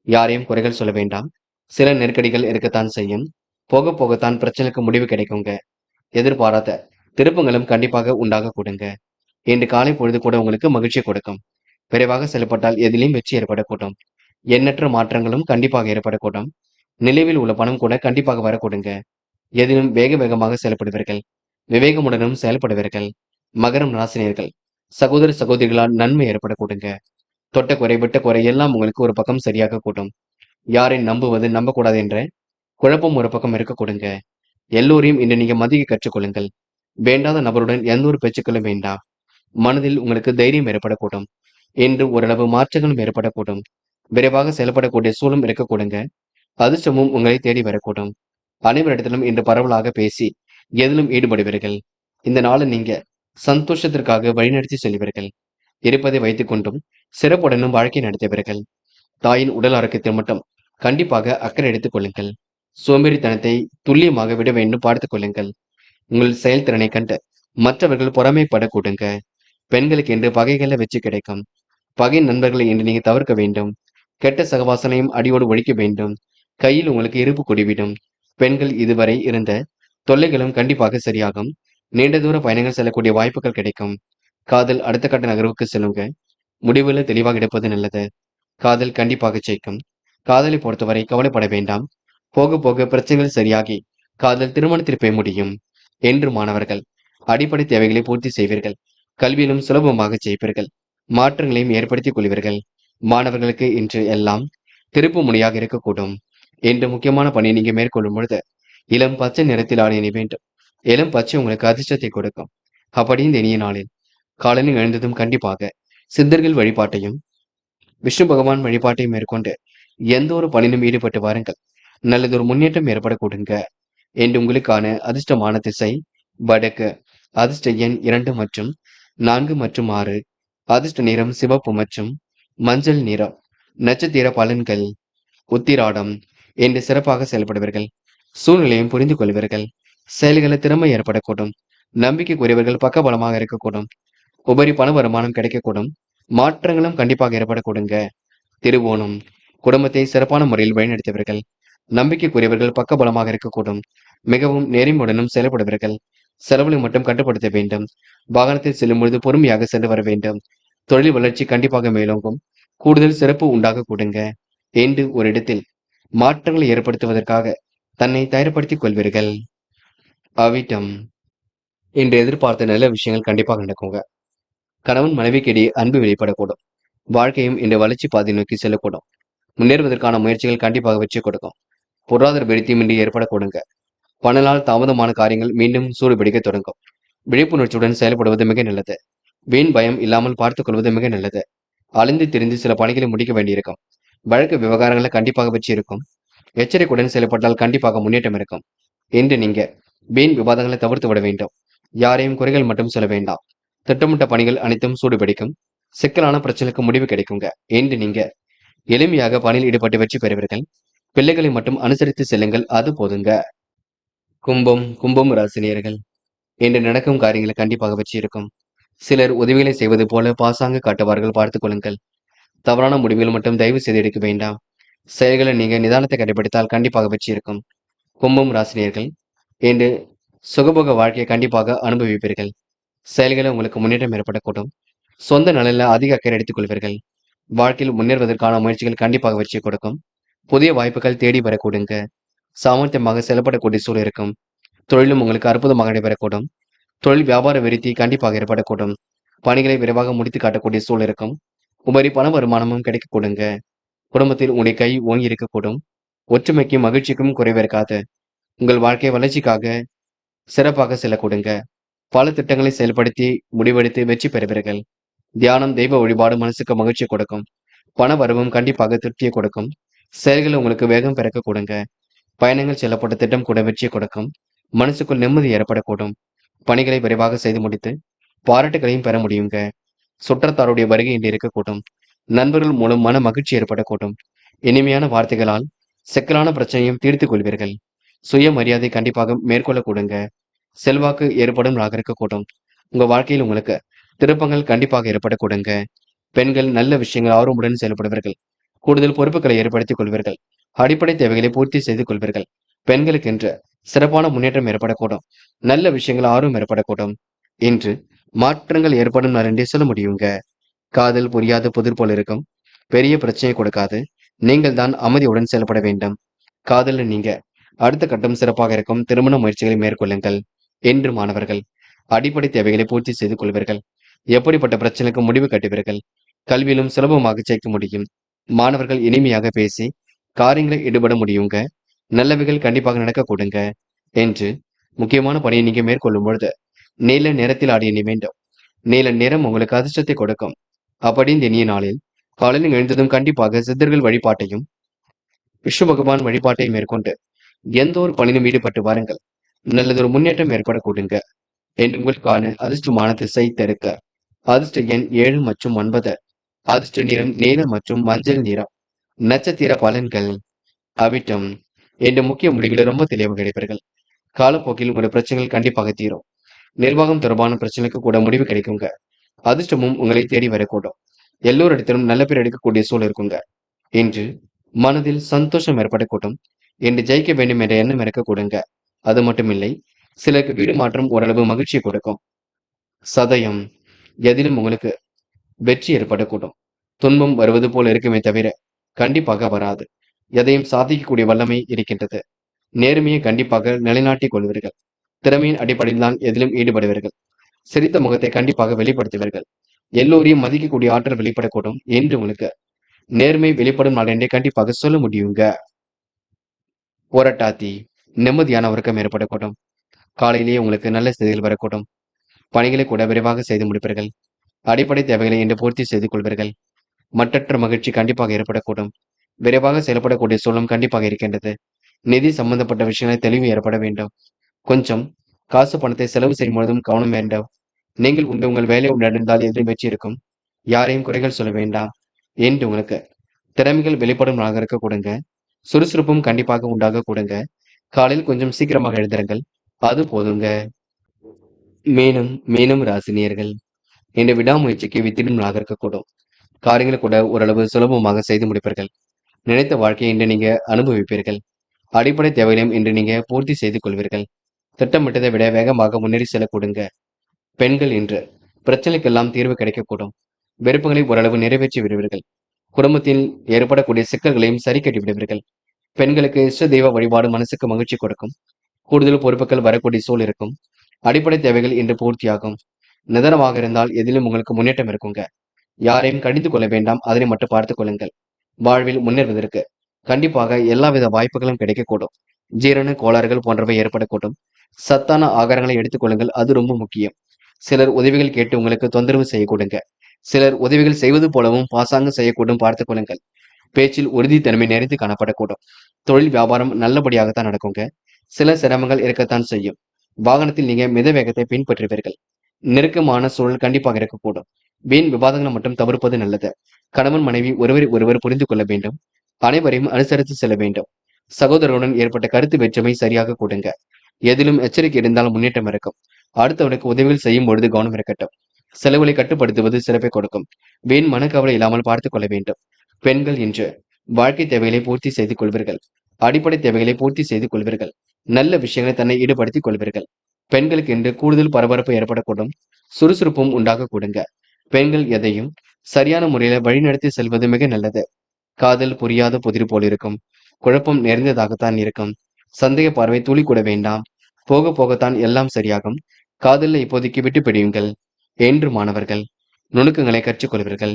யாரையும் குறைகள் சொல்ல வேண்டாம். சில நெருக்கடிகள் இருக்கத்தான் செய்யும். போக போகத்தான் பிரச்சனைக்கு முடிவு கிடைக்குங்க. எதிர்பாராத திருப்பங்களும் கண்டிப்பாக உண்டாக கொடுங்க. இன்று காலை பொழுது கூட உங்களுக்கு மகிழ்ச்சி கொடுக்கும். விரைவாக செயல்பட்டால் எதிலையும் வெற்றி ஏற்படக்கூடும். எண்ணற்ற மாற்றங்களும் கண்டிப்பாக ஏற்படக்கூடும். நிலுவில் உள்ள பணம் கூட கண்டிப்பாக வரக்கூடுங்க. எதிலும் வேக வேகமாக செயல்படுவீர்கள். விவேகமுடனும் செயல்படுவீர்கள். மகரம் ராசினியர்கள் சகோதர சகோதரிகளால் நன்மை ஏற்படக்கூடுங்க. தொட்ட குறை விட்ட குறை எல்லாம் உங்களுக்கு ஒரு பக்கம் சரியாக கூட்டும். யாரை நம்புவது நம்பக்கூடாது என்ற குழப்பம் ஒரு பக்கம் இருக்க கொடுங்க. எல்லோரையும் இன்று நீங்க மதிக்க கற்றுக்கொள்ளுங்கள். வேண்டாத நபருடன் எந்த ஒரு பேச்சுக்களும் வேண்டாம். மனதில் உங்களுக்கு தைரியம் ஏற்படக்கூடும். என்று ஓரளவு மாற்றங்களும் ஏற்படக்கூடும். விரைவாக செயல்படக்கூடிய சூழலும் இருக்க கொடுங்க. அதிர்ஷ்டமும் உங்களை தேடி வரக்கூடும். அனைவரிடத்திலும் இன்று பரவலாக பேசி எதிலும் ஈடுபடுவீர்கள். இந்த நாளை நீங்க சந்தோஷத்திற்காக வழிநடத்தி செல்வீர்கள். இருப்பதை வைத்துக் கொண்டும் சிறப்புடனும் வாழ்க்கை நடத்துவீர்கள். தாயின் உடல் ஆரோக்கியத்தில் மட்டும் கண்டிப்பாக அக்கறை எடுத்துக் கொள்ளுங்கள். சோம்பேறித்தனத்தை துல்லியமாக விட வேண்டும் பார்த்துக் கொள்ளுங்கள். உங்கள் செயல்திறனை கண்டு மற்றவர்கள் பொறாமைப்பட கூடுங்க. பெண்களுக்கு என்று பகைகளை வெற்றி கிடைக்கும். பகை நண்பர்களை இன்று நீங்க தவிர்க்க வேண்டும். கெட்ட சகவாசனையும் அடியோடு ஒழிக்க வேண்டும். கையில் உங்களுக்கு இருப்பு கூடிவிடும். பெண்கள் இதுவரை இருந்த தொல்லைகளும் கண்டிப்பாக சரியாகும். நீண்ட தூர பயணங்கள் செல்லக்கூடிய வாய்ப்புகள் கிடைக்கும். காதல் அடுத்த கட்ட நகர்வுக்கு செல்லுங்க. முடிவுகளை தெளிவாக எடுப்பது நல்லது. காதல் கண்டிப்பாக ஜெயிக்கும். காதலை பொறுத்தவரை கவலைப்பட வேண்டாம். போக போக பிரச்சனைகள் சரியாகி காதல் திருமணத்தில் போய் முடியும். என்று மாணவர்கள் அடிப்படை தேவைகளை பூர்த்தி செய்வீர்கள். கல்வியிலும் சுலபமாக ஜெயிப்பீர்கள். மாற்றங்களையும் ஏற்படுத்திக் கொள்வீர்கள். மாணவர்களுக்கு இன்று எல்லாம் திருப்பு முனையாக இருக்கக்கூடும். என்று முக்கியமான பணியை நீங்க மேற்கொள்ளும் பொழுது இளம் பச்சை நிறத்தில் ஆடை அணிய வேண்டும். இளம் பச்சை உங்களுக்கு அதிர்ஷ்டத்தை கொடுக்கும். அப்படி இந்த இனிய நாளில் காலையில் எழுந்ததும் கண்டிப்பாக சித்தர்கள் வழிபாட்டையும் விஷ்ணு பகவான் வழிபாட்டையும் மேற்கொண்டு எந்த ஒரு பணியிலும் ஈடுபட்டு வாருங்கள். நல்லதொரு முன்னேற்றம் ஏற்பட கொடுங்க. என்று உங்களுக்கான அதிர்ஷ்டமான திசை வடக்கு. அதிர்ஷ்ட எண் 2 மற்றும் 4 மற்றும் 6. அதிர்ஷ்ட நிறம் சிவப்பு மற்றும் மஞ்சள் நிறம். நட்சத்திர பலன்கள். உத்திராடம் என்று சிறப்பாக செயல்படுவீர்கள். சூழ்நிலையும் புரிந்து கொள்வீர்கள். செயல்களை திறமை ஏற்படக்கூடும். நம்பிக்கைக்குரியவர்கள் பக்கபலமாக இருக்கக்கூடும். உபரி பண வருமானம் கிடைக்கக்கூடும். மாற்றங்களும் கண்டிப்பாக ஏற்படக்கூடுங்க. திருவோணம் குடும்பத்தை சிறப்பான முறையில் வழிநடத்துவீர்கள். நம்பிக்கைக்குரியவர்கள் பக்கபலமாக இருக்கக்கூடும். மிகவும் நேர்மையுடனும் செயல்படுவீர்கள். செலவுகளை மட்டும் கட்டுப்படுத்த வேண்டும். வாகனத்தில் செல்லும் பொழுது பொறுமையாக சென்று வர வேண்டும். தொழில் வளர்ச்சி கண்டிப்பாக மேலோங்கும். கூடுதல் சிறப்பு உண்டாக கூடுங்க. என்று ஒரு இடத்தில் மாற்றங்களை ஏற்படுத்துவதற்காக தன்னை தயார்படுத்திக் கொள்வீர்கள். அவிட்டம். இன்று எதிர்பார்த்த நல்ல விஷயங்கள் கண்டிப்பாக நடக்குங்க. கணவன் மனைவிக்கிடையே அன்பு வெளிப்படக்கூடும். வாழ்க்கையும் இந்த வளர்ச்சி பாதை நோக்கி செல்லக்கூடும். முன்னேறுவதற்கான முயற்சிகள் கண்டிப்பாக வெற்றி கொடுக்கும். பொருளாதார விருத்தியும் இன்று ஏற்படக்கூடுங்க. பல நாள் தாமதமான காரியங்கள் மீண்டும் சூடு பிடிக்க தொடங்கும். விழிப்புணர்ச்சியுடன் செயல்படுவது மிக நல்லது. வீண் பயம் இல்லாமல் பார்த்துக் கொள்வது மிக நல்லது. அலைந்து திரிந்து சில பணிகளை முடிக்க வேண்டியிருக்கும். வழக்கு விவகாரங்களை கண்டிப்பாக வெற்றி இருக்கும். எச்சரிக்கையுடன் செயல்பட்டால் கண்டிப்பாக முன்னேற்றம் இருக்கும். இன்று நீங்க வீண் விவாதங்களை தவிர்த்து விட வேண்டும். யாரையும் குறைகள் மட்டும் சொல்ல வேண்டாம். திட்டமிட்ட பணிகள் அனைத்தும் சூடுபிடிக்கும். சிக்கலான பிரச்சனைக்கு முடிவு கிடைக்குங்க. இன்று நீங்க எளிமையாக பணியில் ஈடுபட்டு வெற்றி பெறுவீர்கள். பிள்ளைகளை மட்டும் அனுசரித்து செல்லுங்கள், அது போதுங்க. கும்பம் ராசினியர்கள். இன்று நடக்கும் காரியங்களை கண்டிப்பாக வெற்றி இருக்கும். சிலர் உதவிகளை செய்வது போல பாசாங்கு காட்டுவார்கள், பார்த்துக் கொள்ளுங்கள். தவறான முடிவுகள் மட்டும் தயவு செய்து எடுக்க வேண்டாம். செயல்களை நீங்க நிதானத்தை கடைபிடித்தால் கண்டிப்பாக வெற்றி இருக்கும். கும்பம் ராசினியர்கள் இன்று சுகபோக வாழ்க்கையை கண்டிப்பாக அனுபவிப்பீர்கள். செயல்களை உங்களுக்கு முன்னேற்றம் ஏற்படக்கூடும். சொந்த நலனில் அதிக அக்கறை எடுத்துக் கொள்வீர்கள். வாழ்க்கையில் முன்னேறுவதற்கான முயற்சிகள் கண்டிப்பாக வெற்றி கொடுக்கும். புதிய வாய்ப்புகள் தேடி வரக்கூடுங்க. சாமர்த்தியமாக செயல்படக்கூடிய சூழல் இருக்கும். தொழிலும் உங்களுக்கு அற்புதமாக நடைபெறக்கூடும். தொழில் வியாபார விருத்தி கண்டிப்பாக ஏற்படக்கூடும். பணிகளை விரைவாக முடித்து காட்டக்கூடிய சூழல் இருக்கும். உபரி பண வருமானமும் கிடைக்கக்கூடுங்க. குடும்பத்தில் உங்களுடைய கை ஓங்கி இருக்கக்கூடும். ஒற்றுமைக்கும் மகிழ்ச்சிக்கும் குறைவு இருக்காது. உங்கள் வாழ்க்கை வளர்ச்சிக்காக சிறப்பாக செல்லக்கூடுங்க. பல திட்டங்களை செயல்படுத்தி முடிவெடுத்து வெற்றி பெறுவீர்கள். தியானம், தெய்வ வழிபாடு மனசுக்கு மகிழ்ச்சி கொடுக்கும். பண வரவும் கண்டிப்பாக திருப்தியை கொடுக்கும். செயல்கள் உங்களுக்கு வேகம் பிறக்க கொடுங்க. பயணங்கள் செல்லப்பட்ட திட்டம் கூட வெற்றியை கொடுக்கும். மனசுக்குள் நிம்மதி ஏற்படக்கூடும். பணிகளை விரைவாக செய்து முடித்து பாராட்டுகளையும் பெற முடியுங்க. சுற்றத்தாருடைய வருகை இன்று இருக்கக்கூடும். நண்பர்கள் மூலம் மன மகிழ்ச்சி ஏற்படக்கூடும். இனிமையான வார்த்தைகளால் சிக்கலான பிரச்சனையும் தீர்த்துக் கொள்வீர்கள். சுயமரியாதை கண்டிப்பாக மேற்கொள்ள கூடுங்க. செல்வாக்கு ஏற்படும் நாளாக இருக்கக்கூடும். உங்க வாழ்க்கையில் உங்களுக்கு திருப்பங்கள் கண்டிப்பாக ஏற்படக்கூடுங்க. பெண்கள் நல்ல விஷயங்கள் ஆர்வமுடன் செயல்படுவீர்கள். கூடுதல் பொறுப்புகளை ஏற்படுத்திக் கொள்வீர்கள். அடிப்படை தேவைகளை பூர்த்தி செய்து கொள்வீர்கள். பெண்களுக்கென்று சிறப்பான முன்னேற்றம் ஏற்படக்கூடும். நல்ல விஷயங்கள் ஆர்வம் ஏற்படக்கூடும். இன்று மாற்றங்கள் ஏற்படும் நாள் என்றே சொல்ல முடியுங்க. காதல் புரியாத புதிர் போல இருக்கும். பெரிய பிரச்சனை கொடுக்காது. நீங்கள் தான் அமைதியுடன் செயல்பட வேண்டும். காதலில் நீங்க அடுத்த கட்டம் சிறப்பாக இருக்கும். திருமண முயற்சிகளை மேற்கொள்ளுங்கள். என்று மாணவர்கள் அடிப்படை தேவைகளை பூர்த்தி செய்து கொள்வீர்கள். எப்படிப்பட்ட பிரச்சனைக்கு முடிவு கட்டுவீர்கள். கல்வியிலும் சுலபமாக ஜெயிக்க முடியும். மாணவர்கள் இனிமையாக பேசி காரியங்களை ஈடுபட முடியுங்க. நல்லவைகள் கண்டிப்பாக நடக்க கூடுங்க. என்று முக்கியமான பணியை நீங்க மேற்கொள்ளும் பொழுது நீல நிறத்தில் ஆடிய நீ வேண்டும். நீல நிறம் உங்களுக்கு அதிர்ஷ்டத்தை கொடுக்கும். அப்படி இந்த இனிய நாளில் காலையில் எழுந்ததும் கண்டிப்பாக சித்தர்கள் வழிபாட்டையும் விஷ்ணு பகவான் வழிபாட்டையும் மேற்கொண்டு எந்த ஒரு பணியிலும் ஈடுபட்டு வாருங்கள். நல்லதொரு முன்னேற்றம் ஏற்படக்கூடுங்க. என்று உங்களுக்கான அதிர்ஷ்டமான திசை தெற்க. அதிர்ஷ்ட எண் 7 மற்றும் 9. அதிர்ஷ்ட நிறம் நீலம் மற்றும் மஞ்சள் நிறம். நட்சத்திர பலன்கள். அவிட்டம். என்ற முக்கிய முடிவுகளை ரொம்ப தெளிவாக கிடைப்பீர்கள். காலப்போக்கில் உங்களுடைய பிரச்சனைகள் கண்டிப்பாக தீரும். நிர்வாகம் தொடர்பான பிரச்சனைக்கு கூட முடிவு கிடைக்குங்க. அதிர்ஷ்டமும் உங்களை தேடி வரக்கூடும். எல்லோரிடத்திலும் நல்ல பேர் எடுக்கக்கூடிய சூழல் இருக்குங்க. இன்று மனதில் சந்தோஷம் ஏற்படக்கூடும். என்று ஜெயிக்க வேண்டும் என்ற எண்ணம் இருக்கக்கூடுங்க. அது மட்டுமில்லை, சிலருக்கு வீடு மாற்றம் ஓரளவு மகிழ்ச்சியை கொடுக்கும். சதயம். எதிலும் உங்களுக்கு வெற்றி ஏற்படக்கூடும். துன்பம் வருவது போல இருக்குமே தவிர கண்டிப்பாக வராது. எதையும் சாதிக்கக்கூடிய வல்லமை இருக்கின்றது. நேர்மையை கண்டிப்பாக நிலைநாட்டிக் கொள்வீர்கள். திறமையின் அடிப்படையில் தான் எதிலும் ஈடுபடுவீர்கள். சிரித்த முகத்தை கண்டிப்பாக வெளிப்படுத்துவீர்கள். எல்லோரையும் மதிக்கக்கூடிய ஆற்றல் வெளிப்படக்கூடும். என்று உங்களுக்கு நேர்மை வெளிப்படும் நாள் என்றே கண்டிப்பாக சொல்ல முடியுங்க. போராட்டாத்தி. நிம்மதியான உறக்கம் ஏற்படக்கூடும். காலையிலேயே உங்களுக்கு நல்ல செய்திகள் வரக்கூடும். பணிகளை கூட விரைவாக செய்து முடிப்பீர்கள். அடிப்படை தேவைகளை இன்று பூர்த்தி செய்து கொள்வீர்கள். மற்றற்ற மகிழ்ச்சி கண்டிப்பாக ஏற்படக்கூடும். விரைவாக செயல்படக்கூடிய சூழலும் கண்டிப்பாக இருக்கின்றது. நிதி சம்பந்தப்பட்ட விஷயங்களை தெளிவு ஏற்பட வேண்டும். கொஞ்சம் காசு பணத்தை செலவு செய்யும் பொழுதும் கவனம் வேண்டும். நீங்கள் உங்கள் வேலையை நடந்தால் எதிரும் வெற்றி இருக்கும். யாரையும் குறைகள் சொல்ல வேண்டாம். என்று உங்களுக்கு திறமைகள் வெளிப்படும் நாளாக இருக்க கொடுங்க. சுறுசுறுப்பும் கண்டிப்பாக உண்டாக கொடுங்க. காலையில் கொஞ்சம் சீக்கிரமாக எழுந்திருங்கள், அது போதுங்க. மீனும் ராசினியர்கள் இந்த விடாமுயற்சிக்கு வித்திடும் நாளாக இருக்கக்கூடும். காரியங்களை கூட ஓரளவு சுலபமாக செய்து முடிப்பீர்கள். நினைத்த வாழ்க்கையை இன்று நீங்க அனுபவிப்பீர்கள். அடிப்படை தேவைகளையும் இன்று நீங்க பூர்த்தி செய்து கொள்வீர்கள். திட்டமிட்டதை விட வேகமாக முன்னேறி செல்ல கொடுங்க. பெண்கள் இன்று பிரச்சனைக்கெல்லாம் தீர்வு கிடைக்கக்கூடும். வெறுப்புகளை ஓரளவு நிறைவேற்றி விடுவீர்கள். குடும்பத்தில் ஏற்படக்கூடிய சிக்கல்களையும் சரி கட்டி விடுவீர்கள். பெண்களுக்கு இஷ்ட தெய்வ வழிபாடு மனசுக்கு மகிழ்ச்சி கொடுக்கும். கூடுதல் பொறுப்புகள் வரக்கூடிய சூழல் இருக்கும். அடிப்படை தேவைகள் இன்று பூர்த்தியாகும். நிதானமாக இருந்தால் எதிலும் உங்களுக்கு முன்னேற்றம் இருக்குங்க. யாரையும் கடிந்து கொள்ள வேண்டாம், அதனை மட்டும் பார்த்துக் கொள்ளுங்கள். வாழ்வில் முன்னேறுவதற்கு கண்டிப்பாக எல்லாவித வாய்ப்புகளும் கிடைக்கக்கூடும். ஜீரண கோளாறுகள் போன்றவை ஏற்படக்கூடும். சத்தான ஆகாரங்களை எடுத்துக்கொள்ளுங்கள், அது ரொம்ப முக்கியம். சிலர் உதவிகள் கேட்டு உங்களுக்கு தொந்தரவு செய்யக்கூடுங்க. சிலர் உதவிகள் செய்வது போலவும் பாசாங்கு செய்யக்கூடும், பார்த்துக் கொள்ளுங்கள். பேச்சில் உறுதித்தன்மை நிறைந்து காணப்படக்கூடும். தொழில் வியாபாரம் நல்லபடியாகத்தான் நடக்குங்க. சில சிரமங்கள் இருக்கத்தான் செய்யும். வாகனத்தில் நீங்க மித வேகத்தை பின்பற்றுவீர்கள். நெருக்கமான சூழல் கண்டிப்பாக இருக்கக்கூடும். வீண் விவாதங்களை மட்டும் தவிர்ப்பது நல்லது. கணவன் மனைவி ஒருவரை ஒருவர் புரிந்து கொள்ள வேண்டும். அனைவரையும் அனுசரித்து செல்ல வேண்டும். சகோதரருடன் ஏற்பட்ட கருத்து வேற்றுமை சரியாக கொடுங்க. எதிலும் எச்சரிக்கை இருந்தால் முன்னேற்றம் இருக்கும். அடுத்தவனுக்கு உதவிகள் செய்யும் பொழுது கவனம் இருக்கட்டும். செலவுகளை கட்டுப்படுத்துவது சிறப்பை கொடுக்கும். வீண் மனக்கவலை இல்லாமல் பார்த்துக் கொள்ள வேண்டும். பெண்கள் இன்று வாழ்க்கை தேவைகளை பூர்த்தி செய்து கொள்வீர்கள். அடிப்படை தேவைகளை பூர்த்தி செய்து கொள்வீர்கள். நல்ல விஷயங்களை தன்னை ஈடுபடுத்திக் கொள்வீர்கள். பெண்களுக்கு இன்று கூடுதல் பரபரப்பு ஏற்படக்கூடும். சுறுசுறுப்பும் உண்டாக கொடுங்க. பெண்கள் எதையும் சரியான முறையில வழிநடத்தி செல்வது மிக நல்லது. காதல் புரியாத புதிர் போல் இருக்கும். குழப்பம் நிறைந்ததாகத்தான் இருக்கும். சந்தேக பார்வை துளி கூட வேண்டாம். போக போகத்தான் எல்லாம் சரியாகும். காதலில் இப்போதைக்கு விட்டு பிடியுங்கள். என்று மாணவர்கள் நுணுக்கங்களை கற்றுக்கொள்வீர்கள்.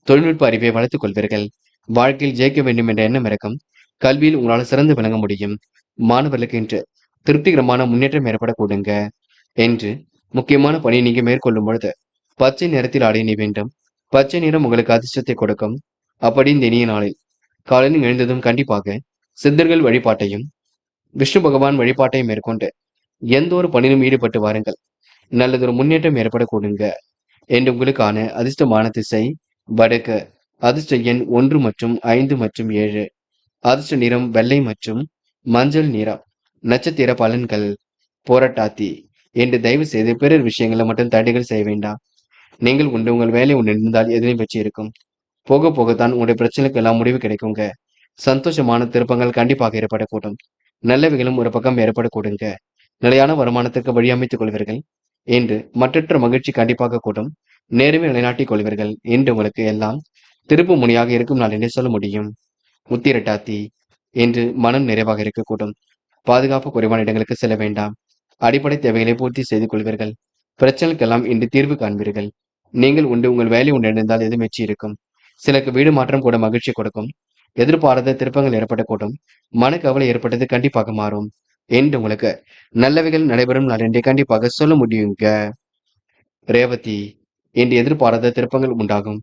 தொழில்நுட்ப அறிவை வளர்த்துக் கொள்வீர்கள். வாழ்க்கையில் ஜெயிக்க வேண்டும் என்ற எண்ணம் இருக்கும். கல்வியில் உங்களால் சிறந்து விளங்க முடியும். மாணவர்களுக்கு இன்று திருப்திகரமான முன்னேற்றம் ஏற்படக்கூடுங்க. என்று முக்கியமான பணியை நீங்க மேற்கொள்ளும் பொழுது பச்சை நிறத்தில் ஆடை அணிய வேண்டும். பச்சை நிறம் உங்களுக்கு அதிர்ஷ்டத்தை கொடுக்கும். அப்படி இந்த இனிய நாளில் காலையில் எழுந்ததும் கண்டிப்பாக சித்தர்கள் வழிபாட்டையும் விஷ்ணு பகவான் வழிபாட்டையும் மேற்கொண்டு எந்த ஒரு பணியிலும் ஈடுபட்டு வாருங்கள். நல்லதொரு முன்னேற்றம் ஏற்படக்கூடுங்க. என்று உங்களுக்கான அதிர்ஷ்டமான திசை வடக்கு. அதிர்ஷ்ட எண் 1 மற்றும் 5 மற்றும் 7. அதிர்ஷ்ட நிறம் வெள்ளை மற்றும் மஞ்சள் நிறம். நட்சத்திர பலன்கள் போராட்டாத்தி. என்று தயவு செய்து பிறர் விஷயங்களை மட்டும் தடைகள் செய்ய வேண்டாம். நீங்கள் உங்கள் வேலை ஒன்று இருந்தால் எதிரையும் வெற்றி இருக்கும். போக போகத்தான் உங்களுடைய பிரச்சனைக்கு எல்லாம் முடிவு கிடைக்குங்க. சந்தோஷமான திருப்பங்கள் கண்டிப்பாக ஏற்படக்கூடும். நல்லவைகளும் ஒரு பக்கம் ஏற்படக்கூடுங்க. நிலையான வருமானத்துக்கு வழி அமைத்துக் கொள்வீர்கள். என்று மற்றற்ற மகிழ்ச்சி கண்டிப்பாக கூடும். நேர்மை நிலைநாட்டிக் கொள்வீர்கள். என்று உங்களுக்கு எல்லாம் திருப்பு முனையாக இருக்கும் நாள் என்றே சொல்ல முடியும். உத்திரட்டாத்தி. என்று மனம் நிறைவாக இருக்கக்கூடும். பாதுகாப்பு குறைவான இடங்களுக்கு செல்ல வேண்டாம். அடிப்படை தேவைகளை பூர்த்தி செய்து கொள்வீர்கள். பிரச்சனைக்கெல்லாம் இன்று தீர்வு காண்பீர்கள். நீங்கள் உங்கள் வேலை இருந்தால் எது மெச்சி இருக்கும். சிலருக்கு வீடு மாற்றம் கூட மகிழ்ச்சி கொடுக்கும். எதிர்பாராத திருப்பங்கள் ஏற்படக்கூடும். மனக்கவலை ஏற்பட்டது கண்டிப்பாக மாறும். என்று உங்களுக்கு நல்லவைகள் நடைபெறும் நாள் என்றே கண்டிப்பாக சொல்ல முடியுங்க. ரேவதி. என்று எதிர்பாராத திருப்பங்கள் உண்டாகும்.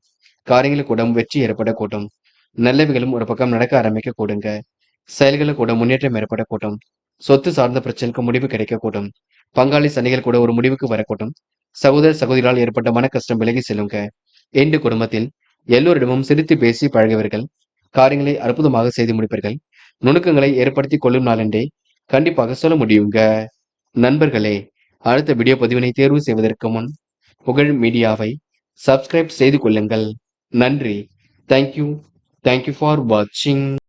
காரியங்கள் கூட வெற்றி ஏற்படக்கூடும். நல்லவைகளும் ஒரு பக்கம் நடக்க ஆரம்பிக்க கூடுங்க. செயல்களில் கூட முன்னேற்றம் ஏற்படக்கூடும். சொத்து சார்ந்த பிரச்சனைக்கு முடிவு கிடைக்கக்கூடும். பங்காளி சண்டைகள் கூட ஒரு முடிவுக்கு வரக்கூடும். சகோதர சகோதரியால் ஏற்பட்ட மன கஷ்டம் விலகி செல்லுங்க. என்று குடும்பத்தில் எல்லோரிடமும் சிரித்து பேசி பழகுவீர்கள். காரியங்களை அற்புதமாக செய்து முடிப்பீர்கள். நுணுக்கங்களை ஏற்படுத்தி கொள்ளும் நாளென்றே கண்டிப்பாக சொல்ல முடியுங்க. நண்பர்களே, அடுத்த வீடியோ பதிவினை தேர்வு செய்வதற்கு முன் புகழ் மீடியாவை சப்ஸ்கிரைப் செய்து கொள்ளுங்கள். நன்றி. தேங்க்யூ ஃபார் வாட்சிங்.